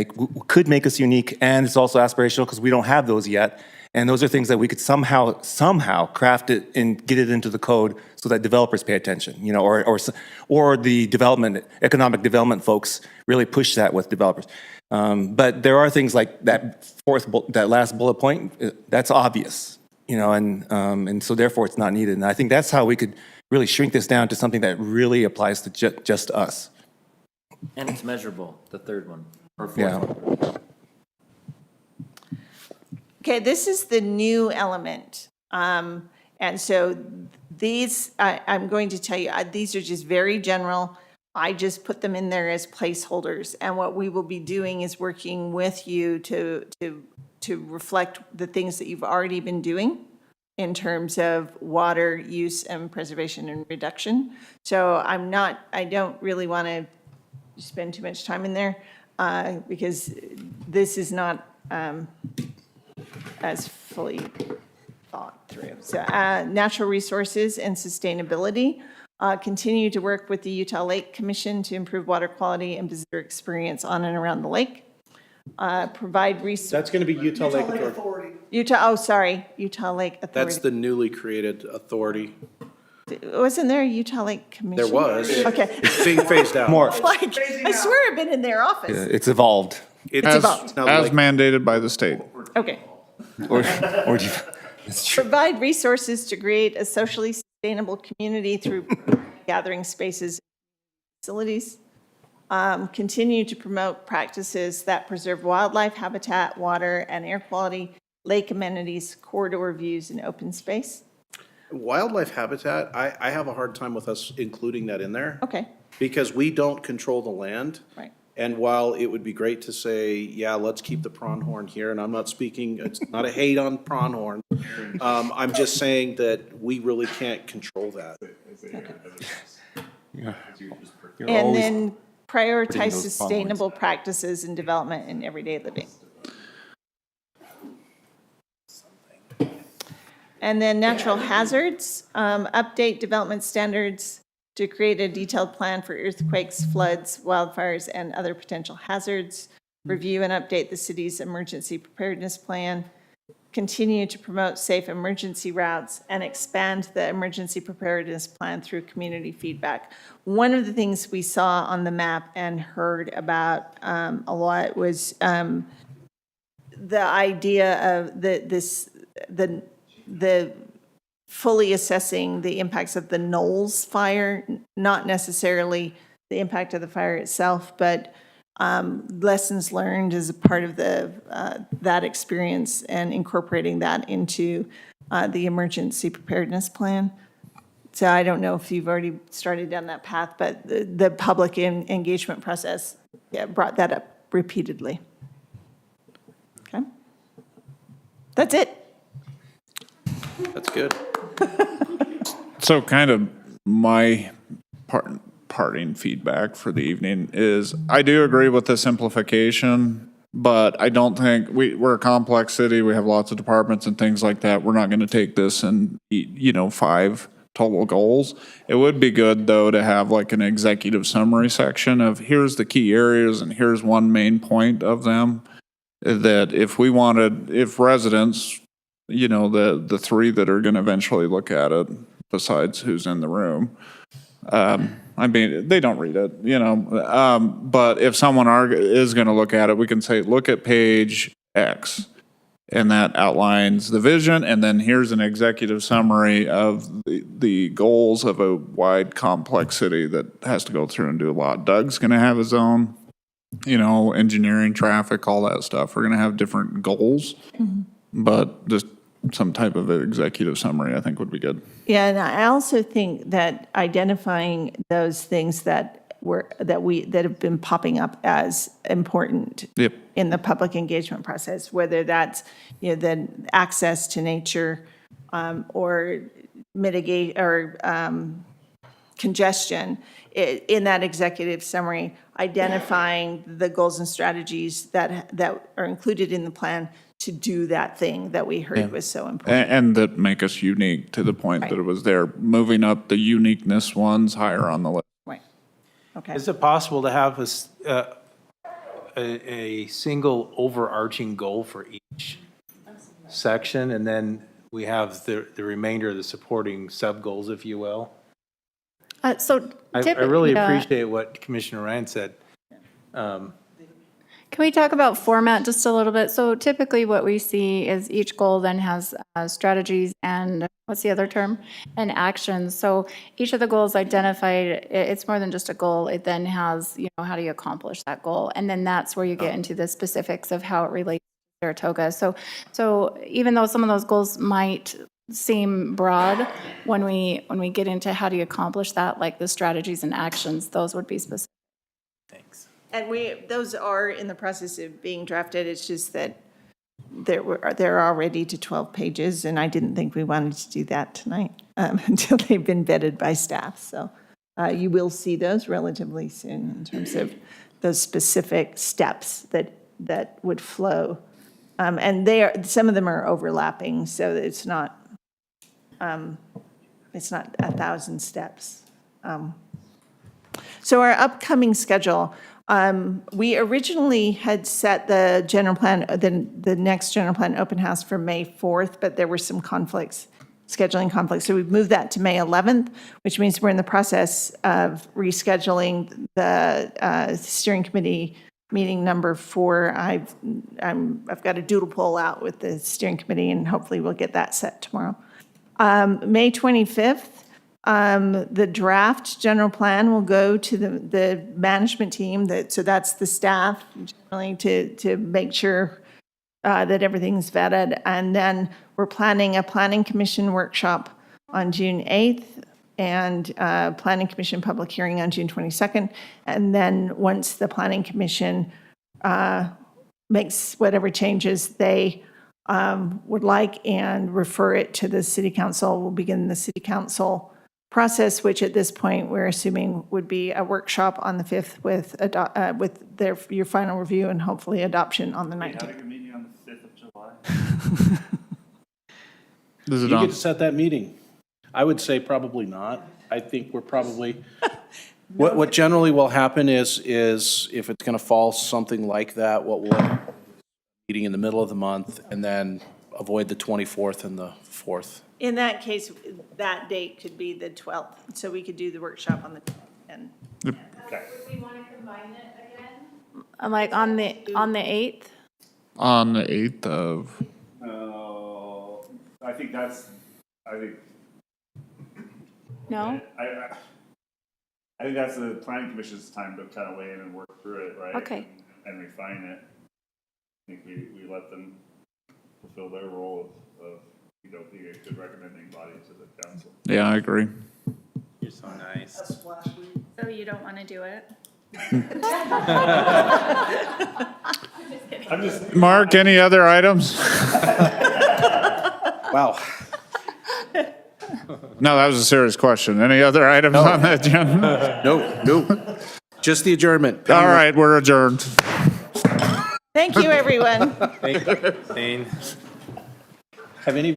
could make us unique, and it's also aspirational because we don't have those yet. And those are things that we could somehow craft it and get it into the code so that developers pay attention, or the economic development folks really push that with developers. But there are things like that last bullet point, that's obvious, and so therefore it's not needed. And I think that's how we could really shrink this down to something that really applies to just us. And it's measurable, the third one, or fourth one. Okay, this is the new element. And so these, I'm going to tell you, these are just very general. I just put them in there as placeholders. And what we will be doing is working with you to reflect the things that you've already been doing in terms of water use and preservation and reduction. So I don't really want to spend too much time in there because this is not as fully thought through. So natural resources and sustainability. Continue to work with the Utah Lake Commission to improve water quality and visitor experience on and around the lake. Provide resources. That's going to be Utah Lake Authority. Utah Lake Authority. That's the newly created authority. Wasn't there a Utah Lake Commission? There was. Okay. It's being phased out. More. I swear I've been in their office. It's evolved. It's evolved. As mandated by the state. Okay. It's true. Provide resources to create a socially sustainable community through gathering spaces and facilities. Continue to promote practices that preserve wildlife habitat, water, and air quality, lake amenities, corridor views, and open space. Wildlife habitat, I have a hard time with us including that in there. Okay, Because we don't control the land. right. And while it would be great to say, yeah, let's keep the pronghorn here, and I'm not speaking, it's not a hate on pronghorn. I'm just saying that we really can't control that. And then prioritize those sustainable practices in development and everyday living. And then natural hazards, update development standards to create a detailed plan for earthquakes, floods, wildfires, and other potential hazards. Review and update the city's emergency preparedness plan. Continue to promote safe emergency routes and expand the emergency preparedness plan through community feedback. One of the things we saw on the map and heard about a lot was the idea of the fully assessing the impacts of the Knowles fire, not necessarily the impact of the fire itself, but lessons learned as a part of that experience and incorporating that into the emergency preparedness plan. So I don't know if you've already started down that path, but the public engagement process brought that up repeatedly. Okay. That's it. That's good. So kind of my parting feedback for the evening is I do agree with the simplification, but I don't think we're a complex city. We have lots of departments and things like that. We're not going to take this and, 5 total goals. It would be good though to have like an executive summary section of here's the key areas and here's one main point of them, that if residents, the 3 that are going to eventually look at it, besides who's in the room, they don't read it, but if someone is going to look at it, we can say, look at page X, and that outlines the vision, and then here's an executive summary of the goals of a wide, complex city that has to go through and do a lot. Doug's going to have his own, engineering, traffic, all that stuff. We're going to have different goals, but just some type of executive summary, I think, would be good. Yeah, and I also think that identifying those things that have been popping up as important in the public engagement process, whether that's the access to nature or mitigate or congestion, in that executive summary, identifying the goals and strategies that are included in the plan to do that thing that we heard was so important. And that make us unique to the point that it was there, moving up the uniqueness ones higher on the list. Right. Okay. Is it possible to have a single overarching goal for each section, and then we have the remainder of the supporting sub-goals, if you will? I really appreciate what Commissioner Ryan said. Can we talk about format just a little bit? So typically what we see is each goal then has strategies and, what's the other term? And actions. So each of the goals identified, it's more than just a goal. It then has, how do you accomplish that goal? And then that's where you get into the specifics of how it relates to Saratoga. So even though some of those goals might seem broad, when we get into how do you accomplish that, like the strategies and actions, those would be specific. And those are in the process of being drafted. It's just that they're already to 12 pages, and I didn't think we wanted to do that tonight until they've been vetted by staff. So you will see those relatively soon in terms of those specific steps that would flow. And some of them are overlapping, so it's not 1,000 steps. So our upcoming schedule. We originally had set the general plan, the next general plan open house for May 4th, but there were some scheduling conflicts. So we've moved that to May 11th, which means we're in the process of rescheduling the steering committee meeting number 4. I've got a doodle poll out with the steering committee, and hopefully we'll get that set tomorrow. May 25th. The draft general plan will go to the management team, so that's the staff, generally to make sure that everything's vetted. And then we're planning a planning commission workshop on June 8th and planning commission public hearing on June 22nd. And then once the planning commission makes whatever changes they would like and refer it to the city council, we'll begin the city council process, which at this point we're assuming would be a workshop on the 5th with your final review and hopefully adoption on the 19th. Having a meeting on the 5th of July. Is it You on? get to set that meeting. I would say probably not. I think we're probably, what generally will happen is if it's going to fall something like that, what we'll meeting in the middle of the month and then avoid the 24th and the 4th. In that case, that date could be the 12th, so we could do the workshop on the 12th. And Would we want to combine it again? Like on the 8th? On the 8th of, I think No? I think that's the planning commission's time to kind of weigh in and work through it, right? Okay. And refine it. I think we let them fulfill their role of being a good recommending body to the council. yeah, I agree. You're so nice. So you don't want to do it? I'm just. Mark, any other items? Wow. No, that was a serious question. Any other items on the agenda? No. Just the adjournment. All right, we're adjourned. thank you, everyone. Thank you, Dane. Have any